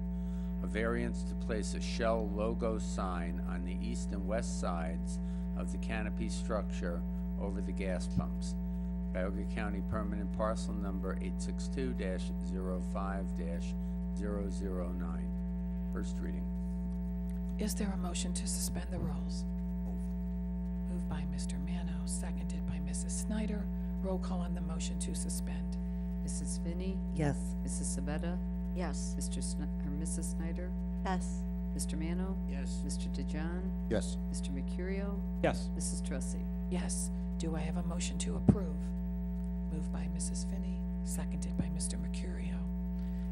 a variance to place a Shell logo sign on the east and west sides of the canopy structure over the gas pumps. Cuyahoga County Permanent Parcel Number 862-05-009. First reading. Is there a motion to suspend the rules? Moved by Mr. Mano, seconded by Mrs. Snyder. Roll call on the motion to suspend. Mrs. Finney? Yes. Mrs. Sabetta? Yes. Mrs. Snyder? Yes. Mr. Mano? Yes. Mr. DeJohn? Yes. Mr. Mercurio? Yes. Mrs. Tressi? Yes. Do I have a motion to approve? Moved by Mrs. Finney, seconded by Mr. Mercurio.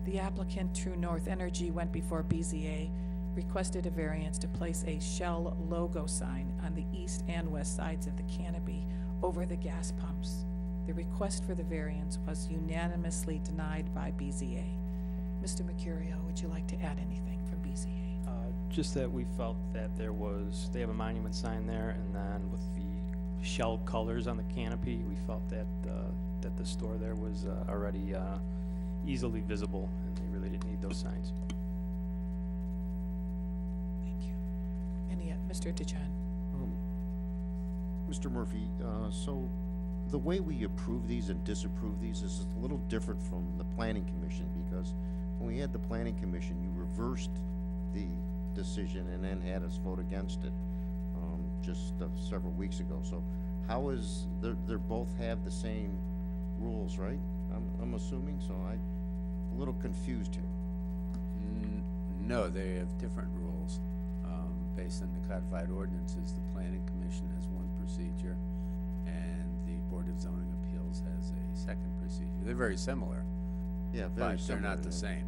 The applicant, True North Energy, went before BZA, requested a variance to place a Shell logo sign on the east and west sides of the canopy over the gas pumps. The request for the variance was unanimously denied by BZA. Mr. Mercurio, would you like to add anything from BZA? Just that we felt that they have a monument sign there, and then with the Shell colors on the canopy, we felt that that the store there was already easily visible, and they really didn't need those signs. Thank you. Any, Mr. DeJohn? Mr. Murphy, so the way we approve these and disapprove these is a little different from the Planning Commission, because when we had the Planning Commission, you reversed the decision and then had us vote against it. just several weeks ago. So how is, they're both have the same rules, right? I'm assuming, so I'm a little confused here. No, they have different rules. Based on the codified ordinances, the planning commission has one procedure, and the Board of Zoning Appeals has a second procedure. They're very similar, Yeah, very but they're similar. not the yeah. same.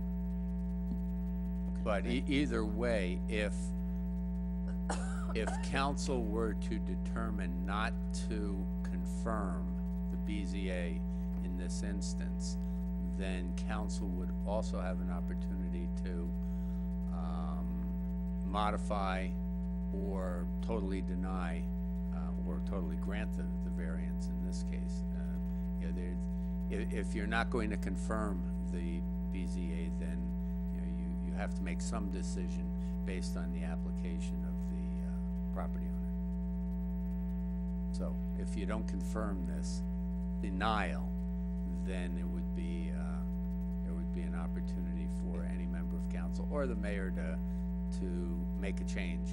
But either way, if council were to determine not to confirm the BZA in this instance, then council would also have an opportunity to modify or totally deny or totally grant the variance in this case. If you're not going to confirm the BZA, then you have to make some decision based on the application of the property owner. So if you don't confirm this denial, then there would be an opportunity for any member of council or the mayor to make a change.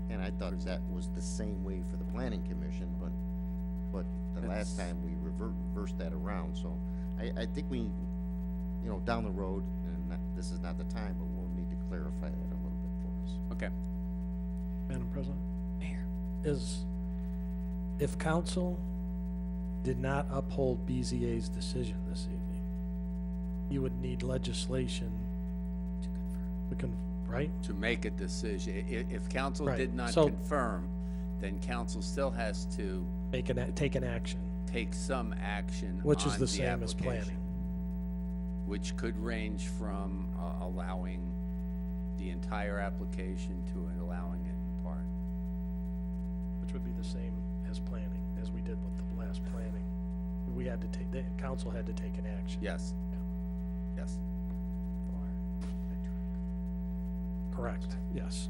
And I thought that was the same way for the planning commission, but the last time we reversed that around, so I think we, down the road, and this is not the time, but we'll need to clarify that a little bit for us. Okay. Madam President, Mayor. if council did not uphold BZA's decision this evening, you would need legislation to confirm, right? To make a decision. If council Right. did not So- confirm, then council still has to Take an action, take some action which is on the same as application, planning. which could range from allowing the entire application to allowing it in part. Which would be the same as planning, as we did with the last planning. We had to take, the council had to take an action. Yes. Yes. Correct, yes.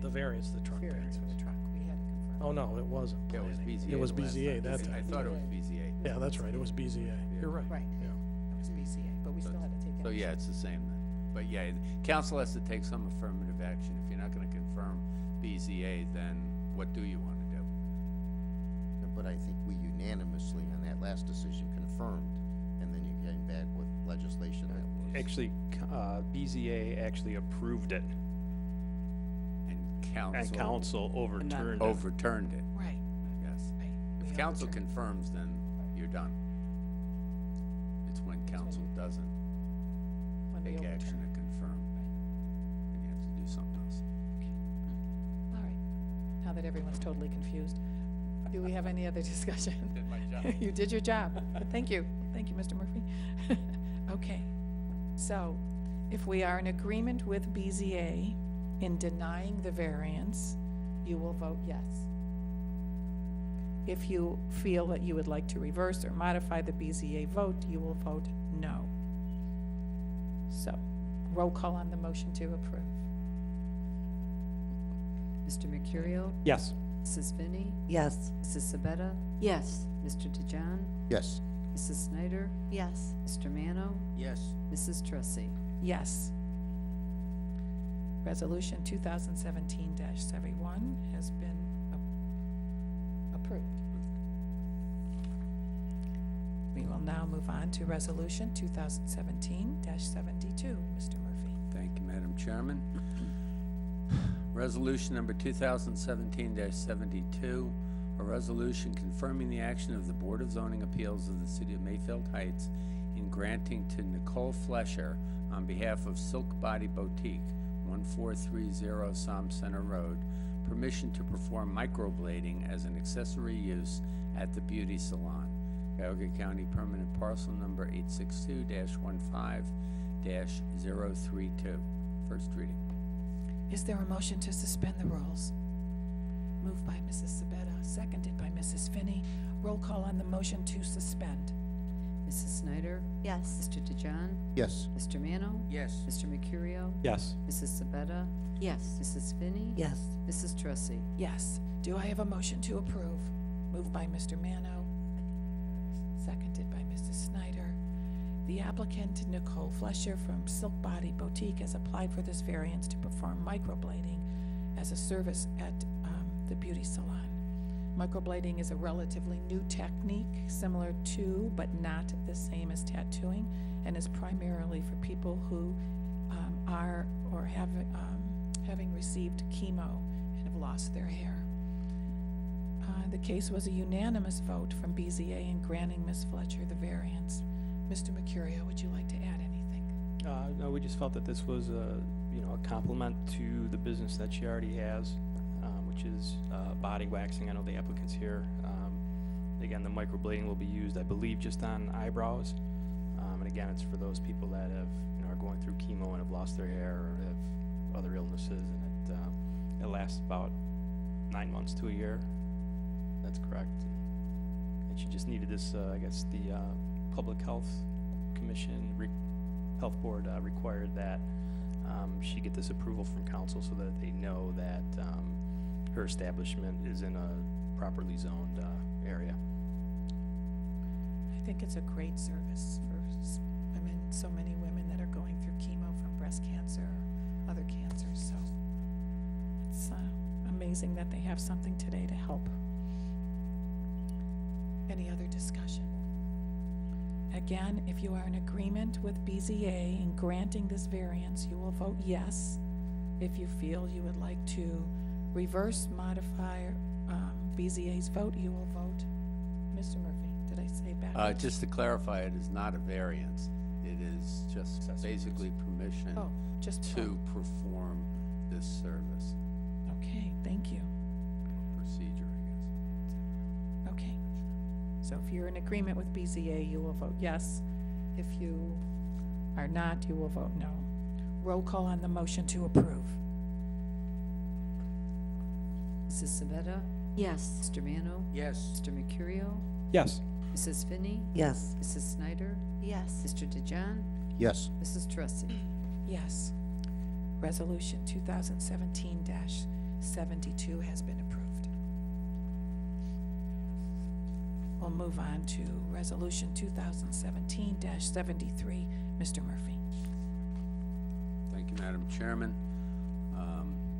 The variance, the truck variance. For the truck, we had to confirm. Oh, no, it wasn't Yeah, it was planning. BZA. It was the last BZA time. that I time. thought it was BZA. Yeah, that's right, it was BZA. You're right. Right. Yeah. It was BCA, but we still had to take action. So yeah, it's the same then. But yeah, council has to take some affirmative action. If you're not gonna confirm BZA, then what do you wanna do? But I think we unanimously on that last decision confirmed, and then you came back with legislation that was. Actually, BZA actually approved it, And and council overturned it. overturned it, Right, yes. right. We If council overturned. confirms, then you're done. It's when council doesn't When we take action overturned. to confirm, then you have to do something else. All right. Now that everyone's totally confused, do we have any other discussion? Did my job. You did your job. Thank you. Thank you, Mr. Murphy. Okay. So, if we are in agreement with BZA in denying the variance, you will vote yes. If you feel that you would like to reverse or modify the BZA vote, you will vote no. So, roll call on the motion to approve. Mr. Mercurio, Yes. Mrs. Finney, Yes. Mrs. Sabetta, Yes. Mr. DeJohn, Yes, Mrs. Snyder, Yes. Mr. Mano, Yes. Mrs. Tressi. Yes. Resolution 2017-71 has been approved. We will now move on to Resolution 2017-72. Mr. Murphy. Thank you, Madam Chairman. Resolution number 2017-72, a resolution confirming the action of the Board of Zoning Appeals of the City of Mayfield Heights in granting to Nicole Flesher on behalf of Silk Body Boutique, 1430 Som Center Road, permission to perform microblading as an accessory use at the beauty salon. Cuyahoga County Permanent Parcel Number 862-15-032. First reading. Is there a motion to suspend the rules? Moved by Mrs. Sabetta, seconded by Mrs. Finney. Roll call on the motion to suspend. Mrs. Snyder, Yes. Mr. DeJohn, yes, Mr. Mano, Yes. Mr. Mercurio, Yes. Mrs. Sabetta, Yes. Mrs. Finney, Yes. Mrs. Tressi. Yes. Do I have a motion to approve? Moved by Mr. Mano, seconded by Mrs. Snyder. The applicant, Nicole Flesher from Silk Body Boutique, has applied for this variance to perform microblading as a service at the beauty salon. Microblading is a relatively new technique, similar to, but not the same as tattooing, and is primarily for people who are or have, having received chemo and have lost their hair. The case was a unanimous vote from BZA in granting Ms. Fletcher the variance. Mr. Mercurio, would you like to add anything? No, we just felt that this was a, a compliment to the business that she already has, which is body waxing. I know the applicant's here. Again, the microblading will be used, I believe, just on eyebrows. And again, it's for those people that have, are going through chemo and have lost their hair or have other illnesses, and it lasts about 9 months to a year. That's correct. And she just needed this, I guess the Public Health Commission, Health Board required that she get this approval from council so that they know that her establishment is in a properly zoned area. I think it's a great service for women, so many women that are going through chemo from breast cancer or other cancers, so it's amazing that they have something today to help. Any other discussion? Again, if you are in agreement with BZA in granting this variance, you will vote yes. If you feel you would like to reverse, modify BZA's vote, you will vote. Mr. Murphy, did I say backwards? Just to clarify, it is not a variance. It is just basically permission Oh, just to perform this service. Okay, thank you. Procedure, I guess. Okay. So if you're in agreement with BZA, you will vote yes. If you are not, you will vote no. Roll call on the motion to approve. Mrs. Sabetta? Yes. Mr. Mano? Yes. Mr. Mercurio? Yes. Mrs. Finney? Yes. Mrs. Snyder? Yes. Mr. DeJohn? Yes. Mrs. Tressi? Yes. Resolution 2017-72 has been approved. We'll move on to Resolution 2017-73. Mr. Murphy. Thank you, Madam Chairman.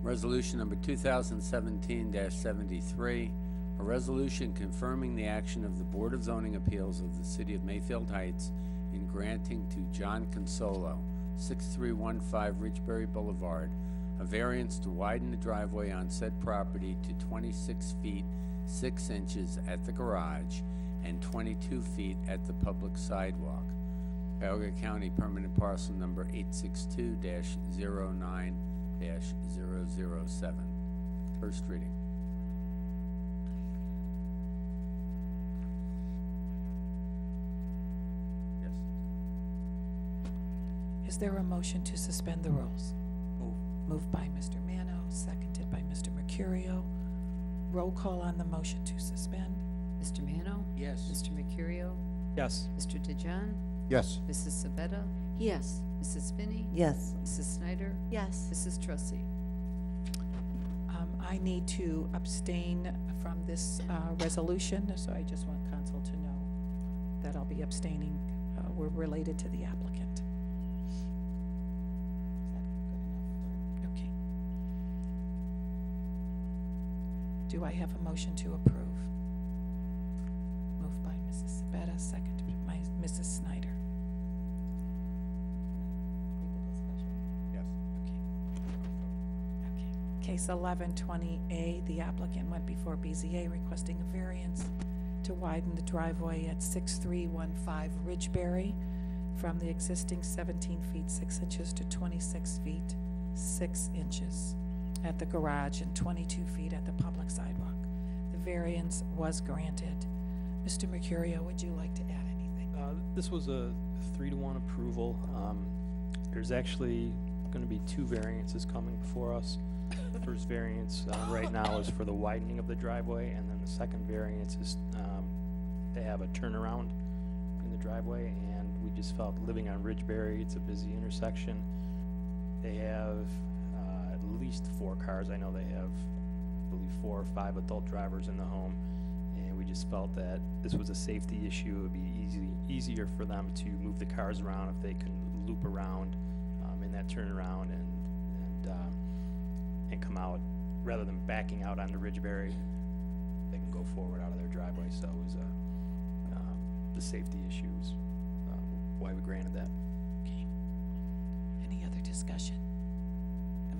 Resolution number 2017-73, a resolution confirming the action of the Board of Zoning Appeals of the City of Mayfield Heights in granting to John Consolo, 6315 Ridgebury Boulevard, a variance to widen the driveway on said property to 26 feet 6 inches at the garage and 22 feet at the public sidewalk. Cuyahoga County Permanent Parcel Number 862-09-007. First reading. Yes. Is there a motion to suspend the rules? Move. Moved by Mr. Mano, seconded by Mr. Mercurio. Roll call on the motion to suspend. Mr. Mano? Yes. Mr. Mercurio? Yes. Mr. DeJohn? Yes. Mrs. Sabetta? Yes. Mrs. Finney? Yes. Mrs. Snyder? Yes. Mrs. Tressi? I need to abstain from this resolution, so I just want council to know that I'll be abstaining. We're related to the applicant. Is that good enough? Okay. Do I have a motion to approve? Moved by Mrs. Sabetta, seconded by Mrs. Snyder. Read the discussion. Yes. Okay. Case 1120A, the applicant went before BZA requesting a variance to widen the driveway at 6315 Ridgebury from the existing 17 feet 6 inches to 26 feet 6 inches at the garage and 22 feet at the public sidewalk. The variance was granted. Mr. Mercurio, would you like to add anything? This was a 3-to-1 approval. There's actually going to be 2 variances coming before us. The first variance right now is for the widening of the driveway, and then the second variance is to have a turnaround in the driveway. And we just felt, living on Ridgebury, it's a busy intersection. They have at least 4 cars. I know they have, I believe, 4 or 5 adult drivers in the home. And we just felt that this was a safety issue. It would be easier for them to move the cars around if they can loop around in that turnaround and come out rather than backing out onto Ridgeberry, they can go forward out of their driveway, so it was, the safety issues, why we granted that. Okay. Any other discussion?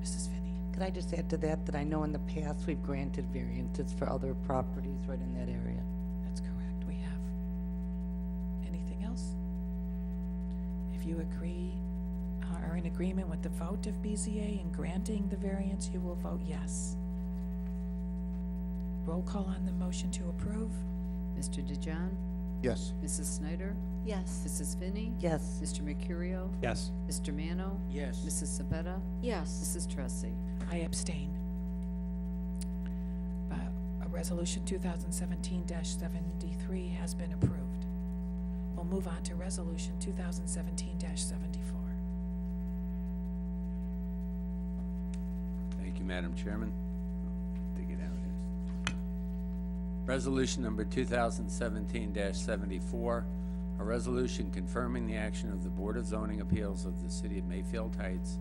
Mrs. Finney? Could I just add to that, that I know in the past we've granted variances for other properties right in that area? That's correct, we have. Anything else? If you agree, are in agreement with the vote of BZA in granting the variance, you will vote yes. Roll call on the motion to approve. Mr. DeJohn? Yes. Mrs. Snyder? Yes. Mrs. Finney? Yes. Mr. Mercurio? Yes. Mr. Mano? Yes. Mrs. Sabetta? Yes. Mrs. Tressi? I abstain. A resolution 2017-73 has been approved. We'll move on to resolution 2017-74. Thank you, Madam Chairman. Dig it out here. Resolution number 2017-74, a resolution confirming the action of the Board of Zoning Appeals of the City of Mayfield Heights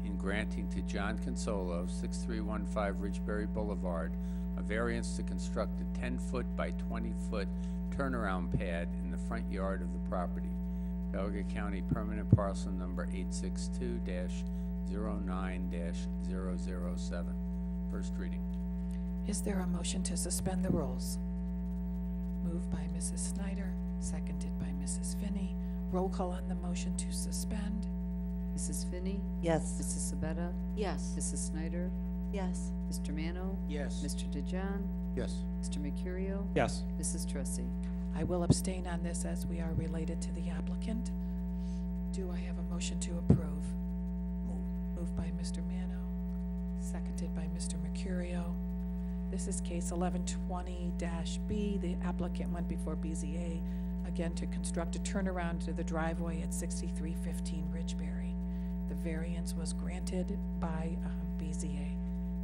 in granting to John Consolo, 6315 Ridgeberry Boulevard, a variance to construct a 10-foot by 20-foot turnaround pad in the front yard of the property. Cuyahoga County Permanent Parcel Number 862-09-007. First reading. Is there a motion to suspend the rules? Moved by Mrs. Snyder, seconded by Mrs. Finney. Roll call on the motion to suspend. Mrs. Finney? Yes. Mrs. Sabetta? Yes. Mrs. Snyder? Yes. Mr. Mano? Yes. Mr. DeJohn? Yes. Mr. Mercurio? Yes. Mrs. Tressi? I will abstain on this as we are related to the applicant. Do I have a motion to approve? Moved by Mr. Mano, seconded by Mr. Mercurio. This is case 1120-B. The applicant went before BZA, again to construct a turnaround to the driveway at 6315 Ridgeberry. The variance was granted by BZA.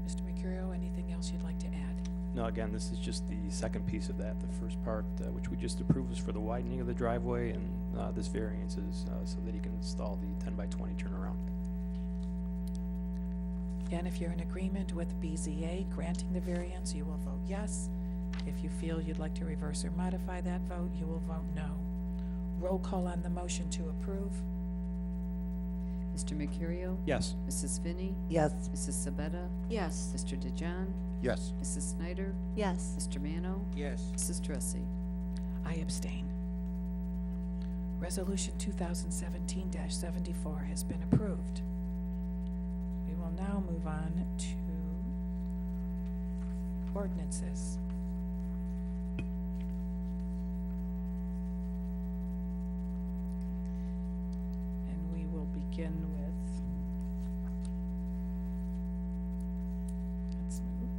Mr. Mercurio, anything else you'd like to add? No, again, this is just the second piece of that. The first part, which we just approved, was for the widening of the driveway, and this variance is so that he can install the 10 by 20 turnaround. Again, if you're in agreement with BZA granting the variance, you will vote yes. If you feel you'd like to reverse or modify that vote, you will vote no. Roll call on the motion to approve. Mr. Mercurio? Yes. Mrs. Finney? Yes. Mrs. Sabetta? Yes. Mr. DeJohn? Yes. Mrs. Snyder? Yes. Mr. Mano? Yes. Mrs. Tressi? I abstain. Resolution 2017-74 has been approved. We will now move on to ordinances. And we will begin with, let's move.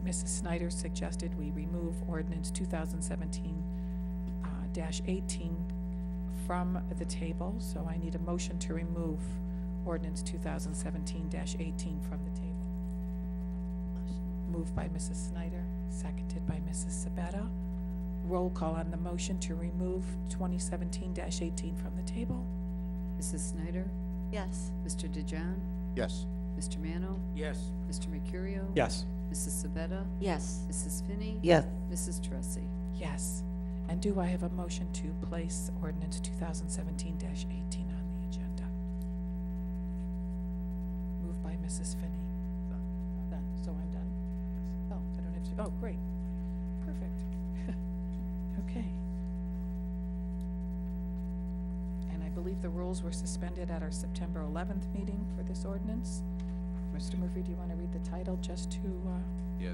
Mrs. Snyder suggested we remove ordinance 2017-18 from the table, so I need a motion to remove ordinance 2017-18 from the table. Moved by Mrs. Snyder, seconded by Mrs. Sabetta. Roll call on the motion to remove 2017-18 from the table. Mrs. Snyder? Yes. Mr. DeJohn? Yes. Mr. Mano? Yes. Mr. Mercurio? Yes. Mrs. Sabetta? Yes. Mrs. Finney? Yes. Mrs. Tressi? Yes. And do I have a motion to place ordinance 2017-18 on the agenda? Moved by Mrs. Finney. Done. So I'm done? Oh, I don't have to, oh, great. Perfect. Okay. And I believe the rules were suspended at our September 11th meeting for this ordinance. Mr. Murphy, do you want to read the title just to, Yeah,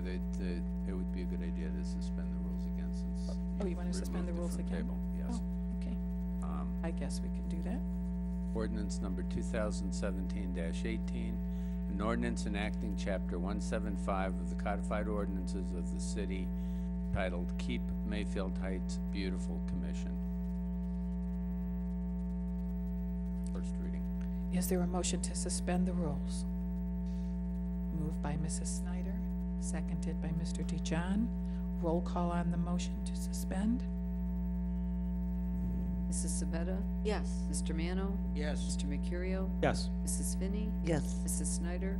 it would be a good idea to suspend the rules again since. oh, you want to suspend the removed rules it from again? table. Yes. Oh, okay. I guess we can do that. Ordinance number 2017-18, an ordinance enacting Chapter 175 of the Codified Ordinances of the City titled Keep Mayfield Heights Beautiful Commission. First reading. Is there a motion to suspend the rules? Moved by Mrs. Snyder, seconded by Mr. DeJohn. Roll call on the motion to suspend. Mrs. Sabetta? Yes. Mr. Mano? Yes. Mr. Mercurio? Yes. Mrs. Finney? Yes. Mrs. Snyder?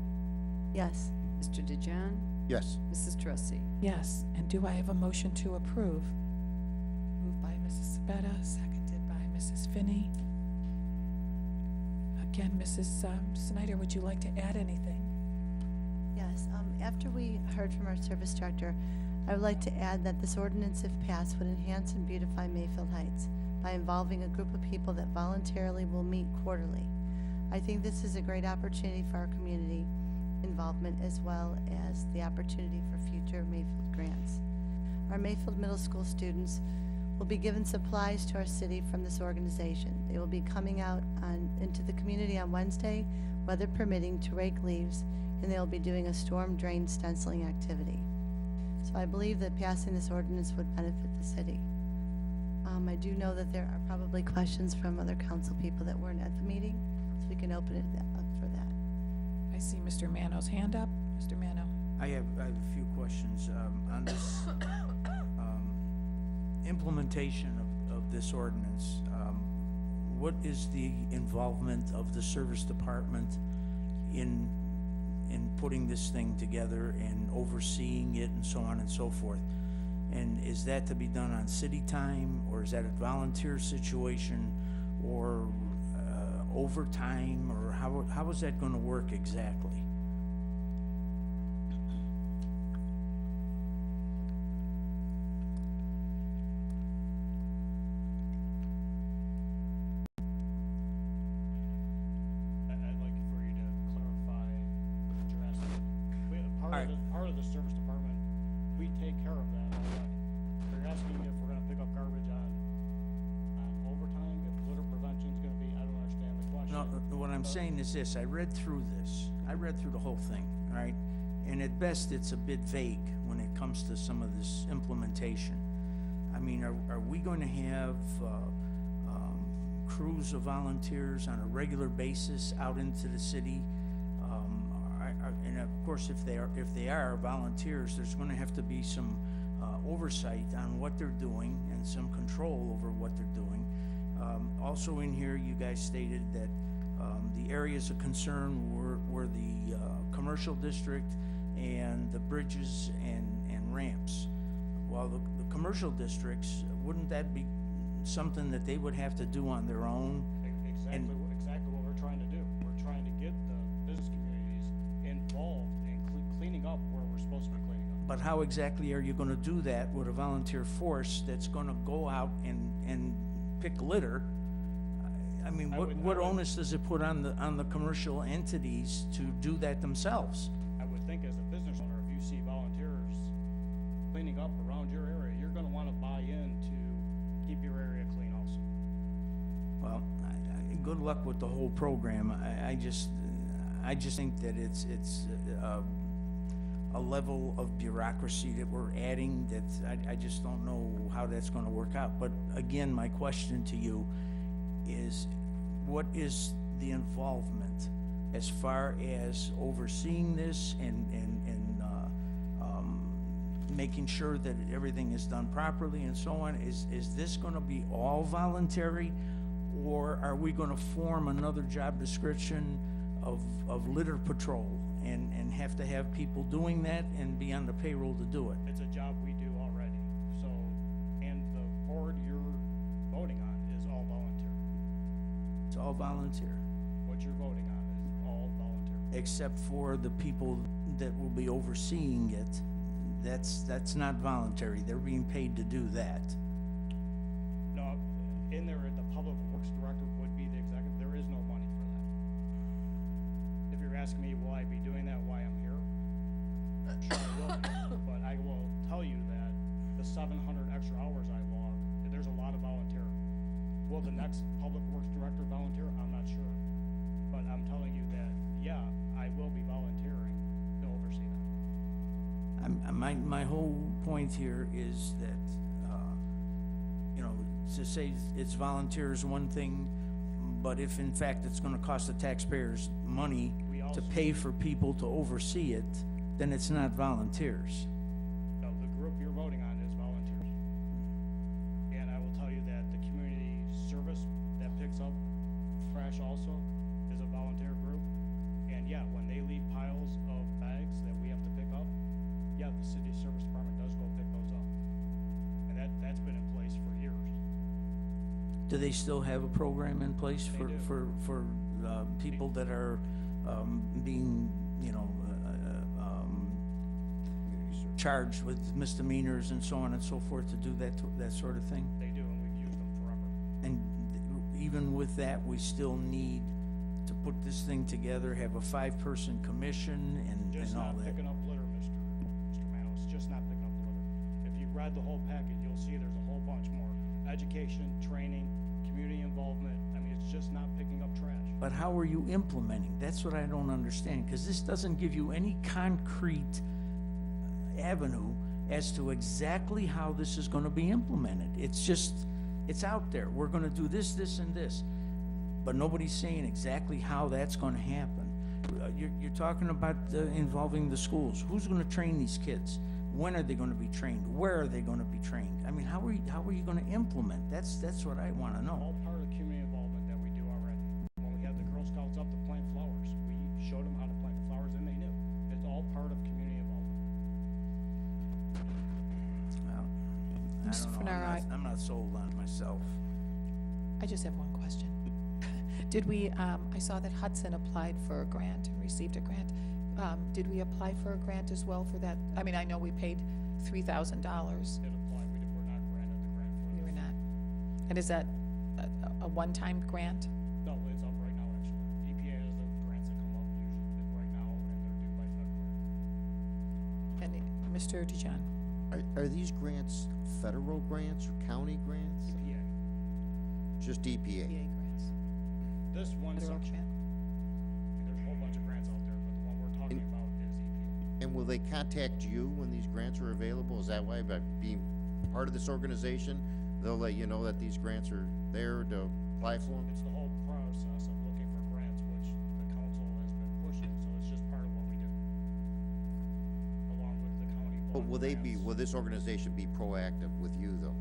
Yes. Mr. DeJaan? Yes. Mrs. Tracy? Yes, and do I have a motion to approve? Moved by Mrs. Sabetta, seconded by Mrs. Finney. Again, Mrs. Snyder, would you like to add anything? Yes, after we heard from our service director, I would like to add that this ordinance, if passed, would enhance and beautify Mayfield Heights by involving a group of people that voluntarily will meet quarterly. I think this is a great opportunity for our community involvement as well as the opportunity for future Mayfield grants. Our Mayfield Middle School students will be given supplies to our city from this organization. They will be coming out into the community on Wednesday, weather permitting, to rake leaves, and they'll be doing a storm drain stenciling activity. So I believe that passing this ordinance would benefit the city. I do know that there are probably questions from other council people that weren't at the meeting, so we can open it up for that. I see Mr. Mano's hand up. Mr. Mano. I have a few questions on this implementation of this ordinance. What is the involvement of the service department in putting this thing together and overseeing it and so on and so forth? And is that to be done on city time, or is that a volunteer situation, or overtime, or how is that going to work exactly? I'd like for you to clarify what you're asking. Part of the service department, we take care of that already. You're asking if we're gonna pick up garbage on overtime, if litter prevention's gonna be, I don't understand the question. No, what I'm saying is this: I read through this. I read through the whole thing, all right? And at best, it's a bit vague when it comes to some of this implementation. I mean, are we going to have crews of volunteers on a regular basis out into the city? And of course, if they are volunteers, there's going to have to be some oversight on what they're doing and some control over what they're doing. Also in here, you guys stated that the areas of concern were the commercial district and the bridges and ramps. Well, the commercial districts, wouldn't that be something that they would have to do on their own? Exactly what we're trying to do. We're trying to get the business communities involved in cleaning up where we're supposed to be cleaning up. But how exactly are you gonna do that with a volunteer force that's gonna go out and pick litter? I mean, what onus does it put on the commercial entities to do that themselves? I would think as a business owner, if you see volunteers cleaning up around your area, you're gonna wanna buy in to keep your area clean also. Well, good luck with the whole program. I just think that it's a level of bureaucracy that we're adding that I just don't know how that's gonna work out. But again, my question to you is, what is the involvement as far as overseeing this and making sure that everything is done properly and so on? Is this gonna be all voluntary, or are we gonna form another job description of litter patrol and have to have people doing that and be on the payroll to do it? It's a job we do already, so, and the board you're voting on is all volunteer. It's all volunteer, What you're voting on is all volunteer. except for the people that will be overseeing it. That's not voluntary. They're being paid to do that. No, in there, the public works director would be the executive. There is no money for that. If you're asking me, will I be doing that while I'm here? Sure I will be, but I will tell you that the 700 extra hours I log, there's a lot of volunteer. Will the next public works director volunteer? I'm not sure. But I'm telling you that, yeah, I will be volunteering to oversee that. My whole point here is that, to say it's volunteer is one thing, but if in fact it's gonna cost the taxpayers money to pay for people to oversee it, then it's not volunteers. No, the group you're voting on is volunteers. And I will tell you that the community service that picks up trash also is a volunteer group. And yeah, when they leave piles of the city service department does go pick those up. And that's been in place for years. Do they still have a program in place They do. for people that are being, you know, charged with misdemeanors and so on and so forth to do that sort of thing? They do, and we've used them forever. And even with that, we still need to put this thing together, have a 5-person commission Just and all not that. picking up litter, Mr. Mano, it's just not picking up litter. If you read the whole packet, you'll see there's a whole bunch more. Education, training, community involvement, I mean, it's just not picking up trash. But how are you implementing? That's what I don't understand, because this doesn't give you any concrete avenue as to exactly how this is gonna be implemented. It's just, it's out there. We're gonna do this, this, and this. But nobody's saying exactly how that's gonna happen. You're talking about involving the schools. Who's gonna train these kids? When are they gonna be trained? Where are they gonna be trained? I mean, how are you gonna implement? That's what I wanna know. All part of the community involvement that we do already. When we had the Girl Scouts up to plant flowers, we showed them how to plant the flowers and they knew. It's all part of community involvement. Well, I Mr. don't know. Fenaro, I'm not sold on it myself. I just have one question. Did we, I saw that Hudson applied for a grant and received a grant. Did we apply for a grant as well for that? I mean, I know we paid $3,000. Did apply, we're not granted the grant for We this. were not. And is that a one-time grant? No, it's up right now, actually. EPA has the grants that come up usually right now, and they're due by February. And Mr. Dijon? Are these grants federal grants or county grants? EPA. Just EPA? grants. This one Federal section, grant. there's a whole bunch of grants out there, but the one we're talking about is EPA. And will they contact you when these grants are available? Is that why, by being part of this organization, they'll let you know that these grants are there to apply for them? It's the whole process of looking for grants, which the council has been pushing, so it's just part of what we do. Along with the county But block grants. will this organization be proactive with you, though,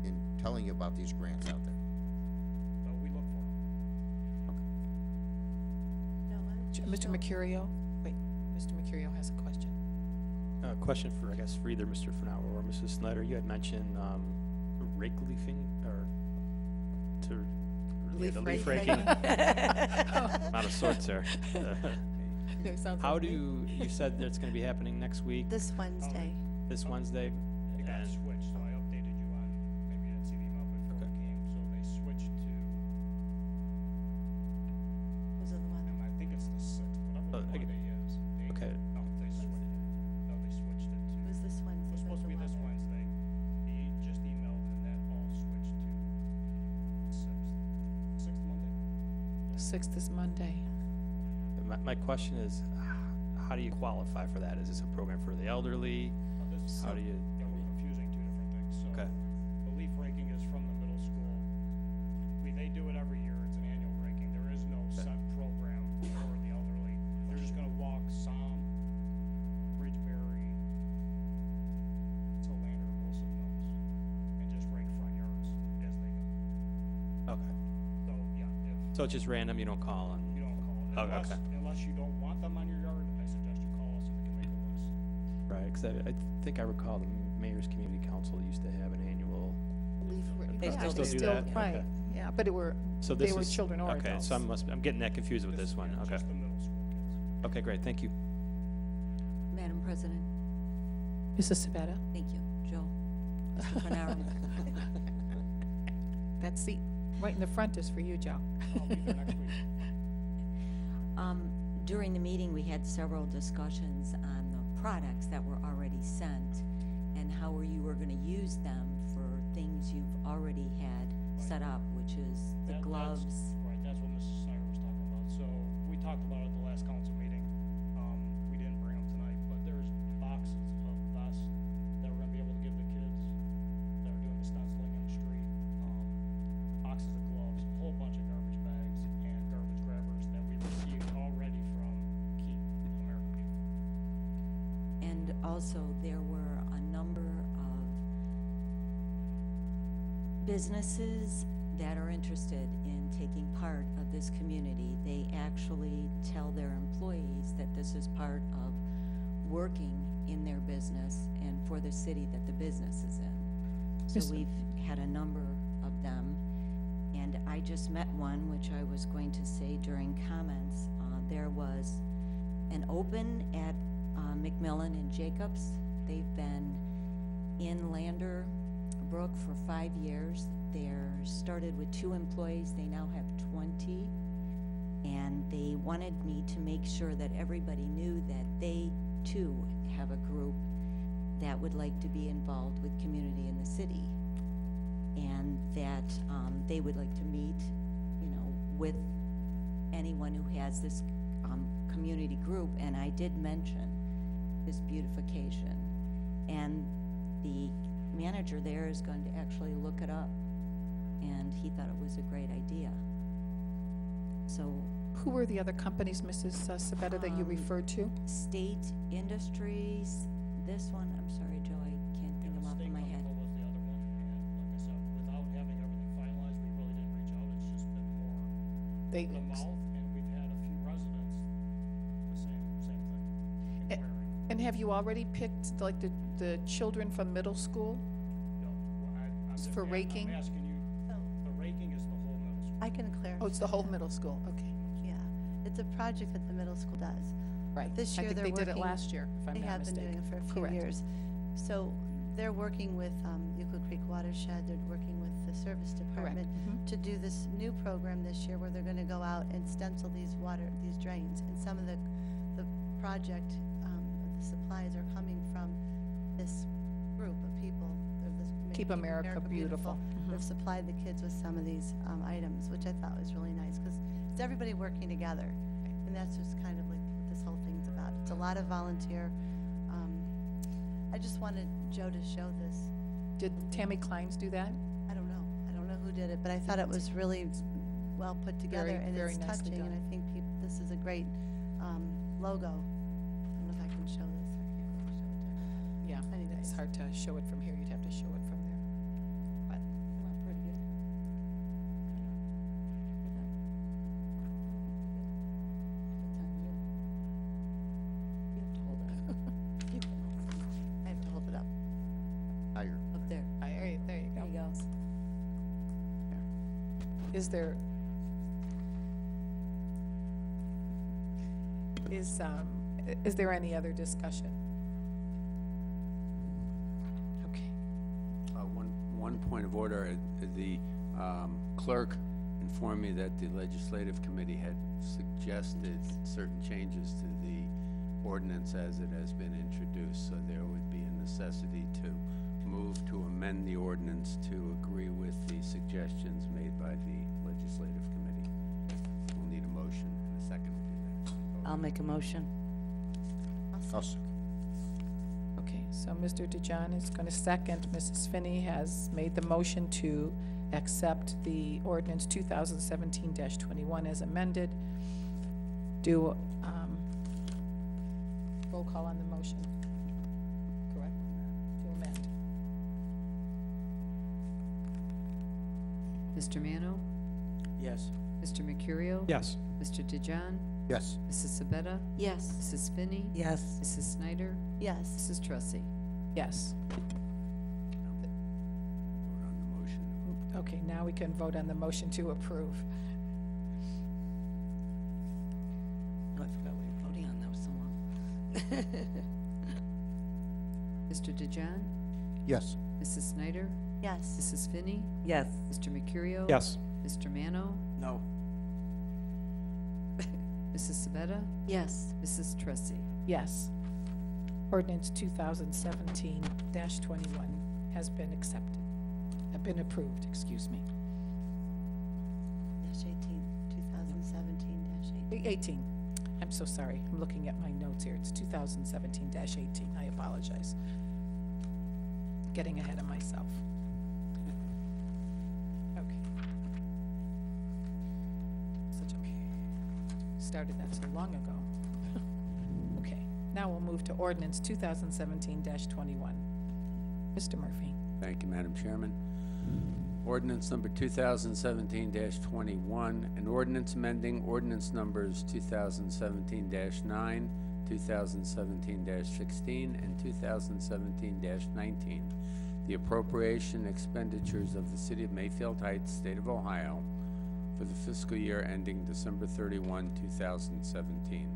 in telling you about these grants out there? We look for them. Mr. Mercurio? Wait, Mr. Mercurio has a question. Question for, I guess, for either Mr. Fenauer or Mrs. Snyder. You had mentioned rake leafing, or to Leaf the leaf rake. raking. I'm out of sorts there. No, it sounds How like do me. you said that it's going to be happening next week, This Wednesday. this Wednesday? It got And- switched, so I updated you on, maybe you didn't see the email before Okay. it came, so they switched to, Was it the one? I think it's the 6th, whatever the I get- Monday is. Okay. No, they switched it to. Was this It Wednesday? was supposed to be this Wednesday. He just emailed and that all switched to 6th Monday. 6th is Monday. My question is, how do you qualify for that? Is this a program for the elderly? How do you? Yeah, we're confusing two different things. So Okay. the leaf raking is from the middle school. They do it every year. It's an annual raking. There is no set program for the elderly. They're just gonna walk Som, Bridgeberry, to Lander, Wilson Mills, and just rake front yards as they go. Okay. So, yeah, if So it's just random. You don't call and. you don't call, Oh, unless, okay. unless you don't want them on your yard, I suggest you call us and we can make a list. Right, because I think I recall the Mayor's Community Council used to have an annual. Leaf They yeah, still do that? Right, Okay. yeah, but it were, So they this were is children or okay. adults. So I'm getting that confused with this one. Yeah, Okay. just the middle school kids. Okay, great. Thank you. Madam President, Mrs. Sabetta? thank you. Joe? Mr. Fenaro? That seat right in the front is for you, Joe. I'll be there next week. During the meeting, we had several discussions on the products that were already sent and how you were going to use them for things you've already had set up, which is the That's- gloves. Right, that's what Mrs. Snyder was talking about. So we talked about it at the last council meeting. We didn't bring them tonight, but there's boxes of vests that we're gonna be able to give the kids that are doing the stenciling in the street. Boxes of gloves, a whole bunch of garbage bags and garbage grabbers that we received already from Keep America Beautiful. And also, there were a number of businesses that are interested in taking part of this community. They actually tell their employees that this is part of working in their business and for the city that the business is in. Yes. So we've had a number of them, and I just met one, which I was going to say during comments. There was an open at McMillan and Jacobs. They've been in Lander Brook for 5 years. They're started with 2 employees. They now have 20. And they wanted me to make sure that everybody knew that they too have a group that would like to be involved with community in the city. And that they would like to meet, you know, with anyone who has this community group. And I did mention this beautification. And the manager there is going to actually look it up. And he thought it was a great idea. So Who were the other companies, Mrs. Sabetta, that you referred to? State Industries, this one, I'm sorry, Joe, I can't think them off of my head. State Chemical was the other one, and like I said, without having everything finalized, we really didn't reach out, it's just been more They, the mouth, and we've had a few residents, the same thing, Eh, inquiring. and have you already picked, like, the children from middle school? No, For raking? I'm asking you, Oh, the raking is the whole middle school. I can clarify. Oh, it's the whole middle school, okay. Yeah, it's a project that the middle school does. Right. This year I think they're they did it working- last year, if I'm They not have been mistaken. doing it for a few Correct. years. So they're working with Euclid Creek Watershed, they're working with the service department Mhm. to do this new program this year where they're gonna go out and stencil these drains. And some of the project, the supplies are coming from this group of people, or this Keep America Beautiful. Mhm. They've supplied the kids with some of these items, which I thought was really nice, because it's everybody working together. And that's just kind of like what this whole thing's about. It's a lot of volunteer. I just wanted Joe to show this. Did Tammy Kleins do that? I don't know. I don't know who did it, but I thought it was really well put together, Very, and very it's nicely touching, and done. I think this is a great logo. I don't know if I can show this. I can't really show it there. Yeah, it's Anyways. hard to show it from here, you'd have to show it from there. But, Come on, pretty good. It's on you. You have to hold it up. You can hold it I have to hold it up. Higher. up there. there you There go. you go. Is there, is there any other discussion? Okay. One point of order, the clerk informed me that the legislative committee had suggested certain changes to the ordinance as it has been introduced, so there would be a necessity to move to amend the ordinance to agree with the suggestions made by the legislative committee. We'll need a motion and a second to do that. I'll make a motion. I'll second. Okay, so Mr. DeJohn is going to second. Mrs. Finney has made the motion to accept the ordinance 2017-21 as amended. Do, roll call on the motion. Correct? To amend. Mr. Mano? Yes. Mr. Mercurio? Yes. Mr. DeJohn? Yes. Mrs. Sabetta? Yes. Mrs. Finney? Yes. Mrs. Snyder? Yes. Mrs. Tressi? Yes. Vote on the motion. Okay, now we can vote on the motion to approve. Oh, I forgot we were voting on that so long. Mr. DeJohn? Yes. Mrs. Snyder? Yes. Mrs. Finney? Yes. Mr. Mercurio? Yes. Mr. Mano? No. Mrs. Sabetta? Yes. Mrs. Tressi? Yes. Ordinance 2017-21 has been accepted, been approved, excuse me. Dash 18, 2017 dash 18. 18. I'm so sorry. I'm looking at my notes here. It's 2017-18. I apologize. Getting ahead of myself. Okay. Started that so long ago. Okay, now we'll move to ordinance 2017-21. Mr. Murphy. Thank you, Madam Chairman. Ordinance number 2017-21, an ordinance amending ordinance numbers 2017-9 2017-16, and 2017-19. The appropriation expenditures of the City of Mayfield Heights, State of Ohio, for the fiscal year ending December 31, 2017.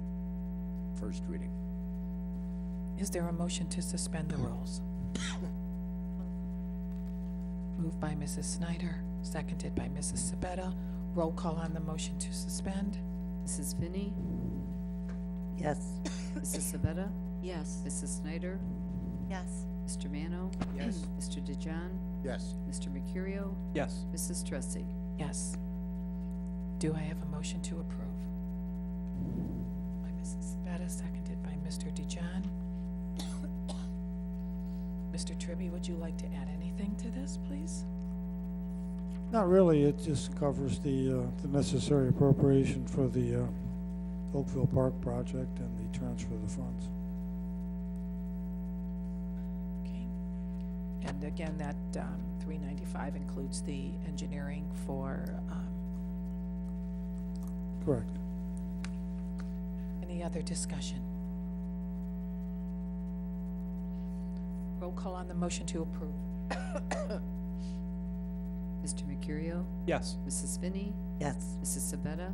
First reading. Is there a motion to suspend the rules? Moved by Mrs. Snyder, seconded by Mrs. Sabetta. Roll call on the motion to suspend. Mrs. Finney, Yes. Mrs. Sabetta, Yes. Mrs. Snyder, Yes. Mr. Mano, Yes. Mr. DeJohn, Yes. Mr. Mercurio, Yes. Mrs. Tressi. Yes. Do I have a motion to approve? By Mrs. Sabetta, seconded by Mr. DeJohn. Mr. Tribby, would you like to add anything to this, please? Not really, it just covers the necessary appropriation for the Oakville Park project and the transfer of the funds. Okay. And again, that 395 includes the engineering for, Correct. any other discussion? Roll call on the motion to approve. Mr. Mercurio, Yes. Mrs. Finney, Yes. Mrs. Sabetta,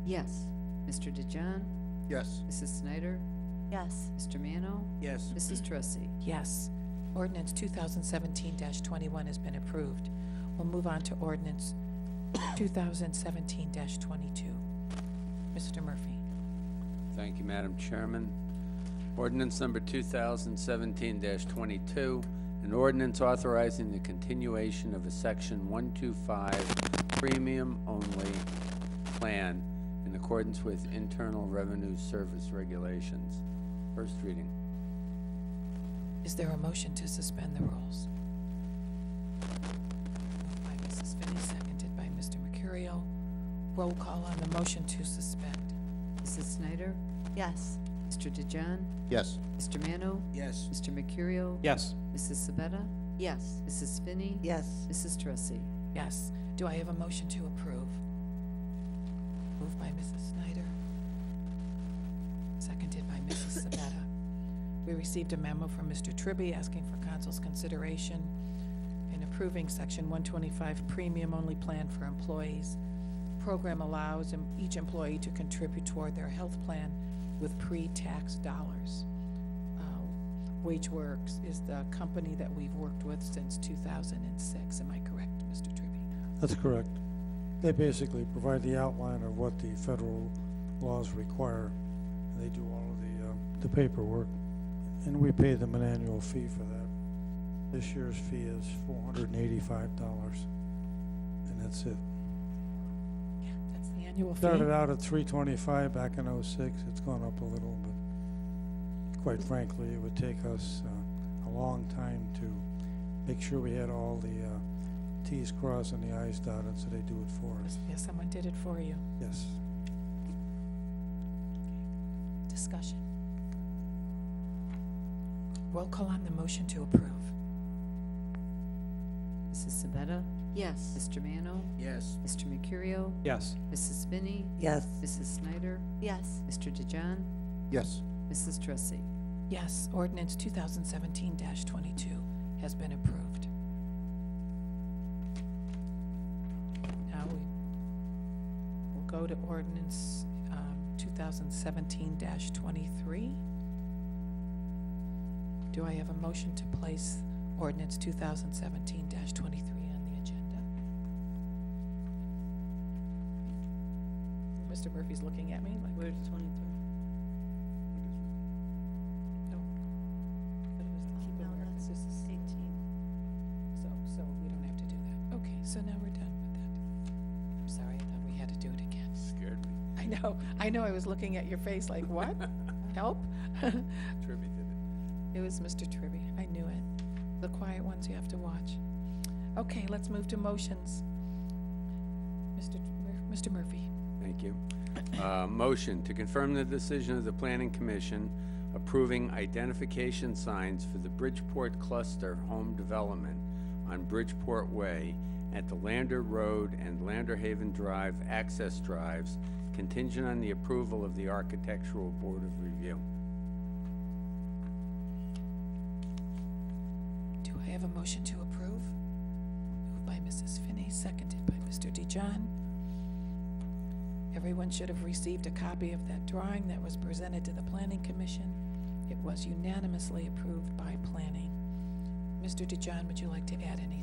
Yes. Mr. DeJohn, Yes. Mrs. Snyder, Yes. Mr. Mano, Yes. Mrs. Tressi. Yes. Ordinance 2017-21 has been approved. We'll move on to ordinance 2017-22. Mr. Murphy. Thank you, Madam Chairman. Ordinance number 2017-22, an ordinance authorizing the continuation of a Section 125 premium-only plan in accordance with Internal Revenue Service regulations. First reading. Is there a motion to suspend the rules? Moved by Mrs. Finney, seconded by Mr. Mercurio. Roll call on the motion to suspend. Mrs. Snyder, Yes. Mr. DeJohn, Yes. Mr. Mano, Yes. Mr. Mercurio, Yes. Mrs. Sabetta, Yes. Mrs. Finney, Yes. Mrs. Tressi. Yes. Do I have a motion to approve? Moved by Mrs. Snyder, seconded by Mrs. Sabetta. We received a memo from Mr. Tribby asking for council's consideration in approving Section 125 premium-only plan for employees. Program allows each employee to contribute toward their health plan with pre-tax dollars. WageWorks is the company that we've worked with since 2006. Am I correct, Mr. Tribby? That's correct. They basically provide the outline of what the federal laws require. And they do all of the paperwork, and we pay them an annual fee for that. This year's fee is $485, and that's it. Yeah, that's the annual fee. Started out at $325 back in '06. It's gone up a little, but quite frankly, it would take us a long time to make sure we had all the T's crossed and the I's dotted, so they do it for us. Yes, someone did it for you. Yes. Discussion. Roll call on the motion to approve. Mrs. Sabetta, Yes. Mr. Mano, Yes. Mr. Mercurio, Yes. Mrs. Finney, Yes. Mrs. Snyder, Yes. Mr. DeJohn, Yes. Mrs. Tressi. Yes, ordinance 2017-22 has been approved. Now we'll go to ordinance 2017-23. Do I have a motion to place ordinance 2017-23 on the agenda? Mr. Murphy's looking at me like, Where's 23? no. But it was to keep No, aware, that's this is 18. So we don't have to do that. Okay, so now we're done with that. I'm sorry, I thought we had to do it again. Scared me. I know, I was looking at your face like, what? Help? Tribby did it. It was Mr. Tribby, I knew it. The quiet ones you have to watch. Okay, let's move to motions. Mr. Murphy. Thank you. Motion to confirm the decision of the Planning Commission approving identification signs for the Bridgeport Cluster Home Development on Bridgeport Way at the Lander Road and Lander Haven Drive access drives, contingent on the approval of the Architectural Board of Review. have a motion to approve? Moved by Mrs. Finney, seconded by Mr. DeJohn. Everyone should have received a copy of that drawing that was presented to the Planning Commission. It was unanimously approved by Planning. Mr. DeJohn, would you like to add anything?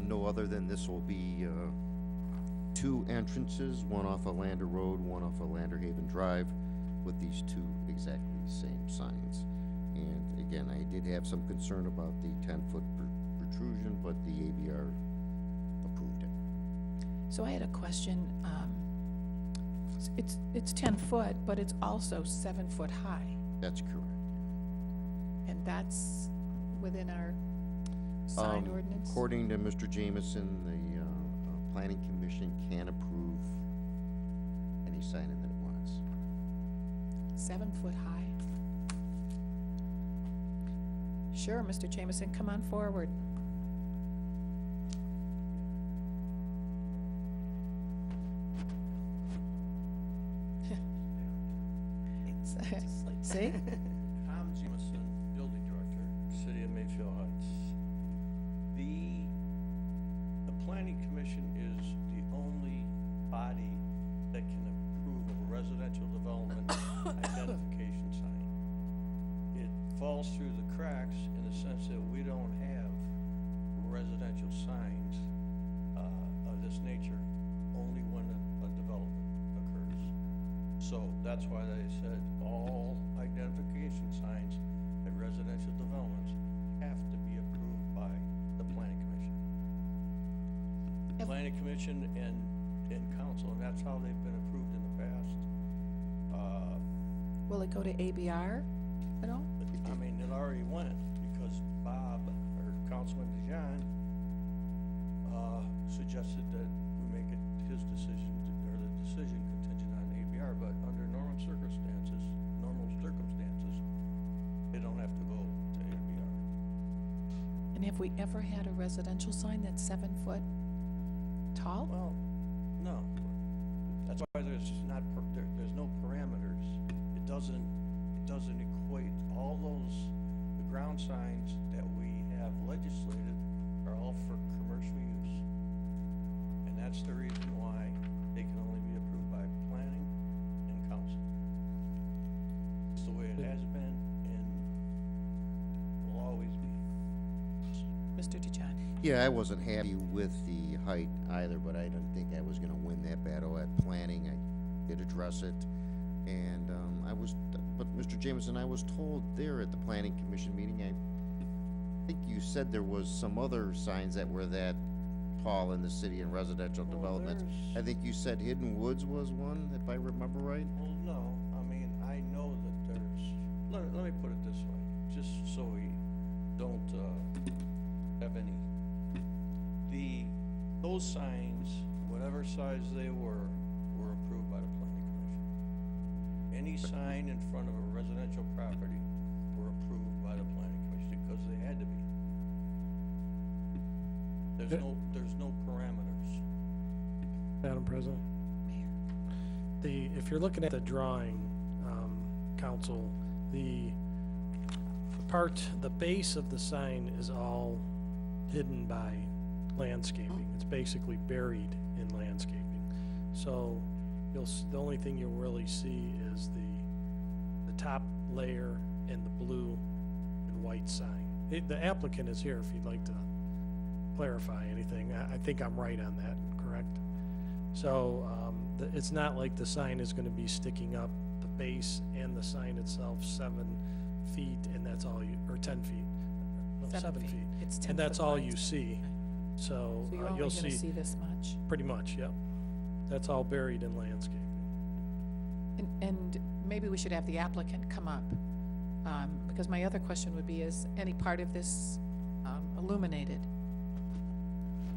No other than this will be, two entrances, one off of Lander Road, one off of Lander Haven Drive, with these two exactly the same signs. And again, I did have some concern about the 10-foot protrusion, but the ABR approved it. So I had a question. It's 10 foot, but it's also 7 foot high, That's correct. and that's within our sign ordinance? According to Mr. Jameson, the Planning Commission can approve any sign that it wants. 7 foot high? Sure, Mr. Jameson, come on forward. See? Tom Jameson, Building Director, City of Mayfield Heights. The Planning Commission is the only body that can approve of a residential development identification sign. It falls through the cracks in the sense that we don't have residential signs of this nature, only when a development occurs. So that's why they said all identification signs at residential developments have to be approved by the Planning Commission. Planning Commission and council, and that's how they've been approved in the past. Will it go to ABR at all? I mean, it already went because Bob, or Councilman DeJohn, suggested that we make it his decision, or the decision contingent on ABR, but under normal circumstances, they don't have to go to ABR. And have we ever had a residential sign that's 7 foot tall? Well, no. That's why there's not, there's no parameters. It doesn't equate. All the ground signs that we have legislated are all for commercial use. And that's the reason why they can only be approved by planning and council. It's the way it has been and will always be. Mr. DeJohn? Yeah, I wasn't happy with the height either, but I didn't think I was gonna win that battle at planning. I did address it, and but Mr. Jameson, I was told there at the Planning Commission meeting, I think you said there was some other signs that were that tall in the city and residential Well, developments. I think you said Hidden Woods was one, if I remember right. Well, no, I mean, I know that let me put it this way, just so we don't, have any. Those signs, whatever size they were approved by the Planning Commission. Any sign in front of a residential property were approved by the Planning Commission because they had to be. There's no parameters. Madam President? Mayor? If you're looking at the drawing, council, the base of the sign is all hidden by landscaping. It's basically buried in landscaping. So the only thing you'll really see is the top layer and the blue and white sign. The applicant is here if you'd like to clarify anything. I think I'm right on that, correct? So it's not like the sign is going to be sticking up the base and the sign itself 7 feet, and that's all you, or 10 feet. No, 7 feet. It's 10 And that's foot all wide. you see. So So you're only you'll gonna see this much? pretty much, yep. That's all buried in landscaping. And maybe we should have the applicant come up, because my other question would be, is any part of this illuminated?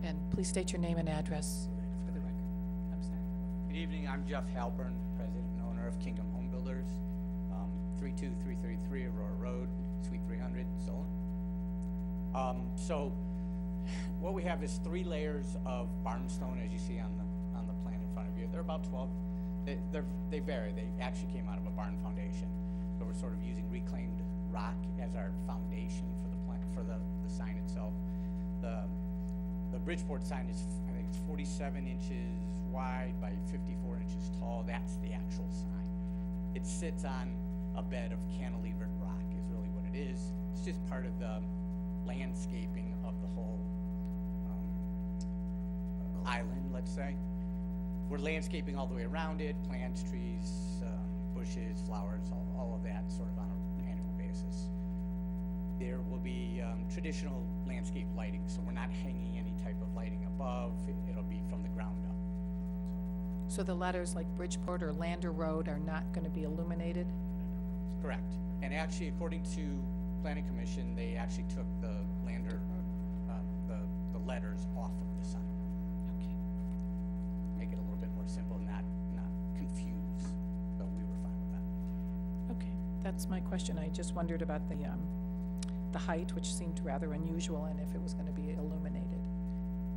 And please state your name and address for the record. I'm sorry. Good evening, I'm Jeff Halpern, president and owner of Kingdom Home Builders, 32333 Aurora Road, Suite 300, Solon. So what we have is 3 layers of barnstone, as you see on the plan in front of you. They're about 12. They vary. They actually came out of a barn foundation. So we're sort of using reclaimed rock as our foundation for the sign Bridgeport sign is, I think it's 47 inches wide by 54 inches tall. That's the actual sign. It sits on a bed of cantilevered rock is really what it is. It's just part of the landscaping of the whole island, let's say. We're landscaping all the way around it, plants, trees, bushes, flowers, all of that sort of on an annual basis. There will be traditional landscape lighting, so we're not hanging any type of lighting above. It'll be from the ground up. So the letters like Bridgeport or Lander Road are not going to be illuminated? Correct. And actually, according to Planning Commission, they actually took the Lander, the letters off of the sign. Okay. Make it a little bit more simple, not confuse, but we were fine with that. Okay, that's my question. I just wondered about the height, which seemed rather unusual, and if it was going to be illuminated.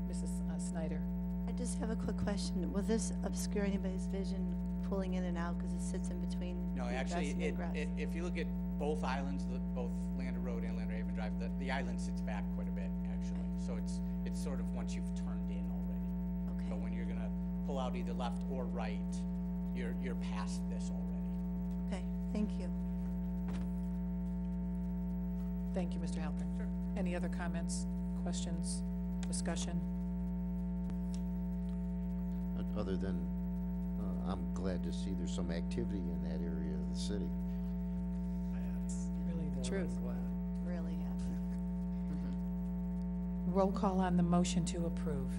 Mrs. Snyder? I just have a quick question. Will this obscure anybody's vision pulling in and out because it sits in between? No, the actually, grass and grass? if you look at both islands, both Lander Road and Lander Haven Drive, the island sits back quite a bit, actually. So it's sort of once you've turned in already. Okay. But when you're gonna pull out either left or right, you're past this already. Okay, thank you. Thank you, Mr. Halpern. Sure. Any other comments, questions, discussion? Other than, I'm glad to see there's some activity in that area of the city. That's really the truth. Really happy. Roll call on the motion to approve.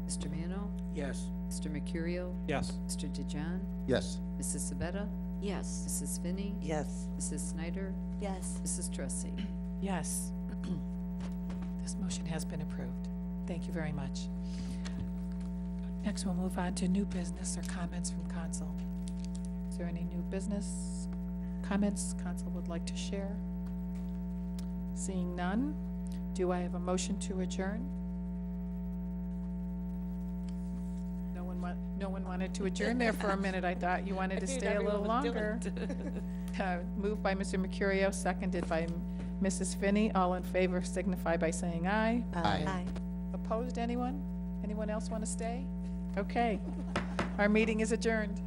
Mr. Mano? Yes. Mr. Mercurio? Yes. Mr. DeJohn? Yes. Mrs. Sabetta? Yes. Mrs. Finney? Yes. Mrs. Snyder? Yes. Mrs. Trussy? Yes. This motion has been approved. Thank you very much. Next, we'll move on to new business or comments from council. Is there any new business comments council would like to share? Seeing none, do I have a motion to adjourn? No one wanted to adjourn there for a minute. I thought you wanted to stay a little longer. Moved by Mr. Mercurio, seconded by Mrs. Finney. All in favor signify by saying aye. Aye. Opposed, anyone? Anyone else want to stay? Okay. Our meeting is adjourned.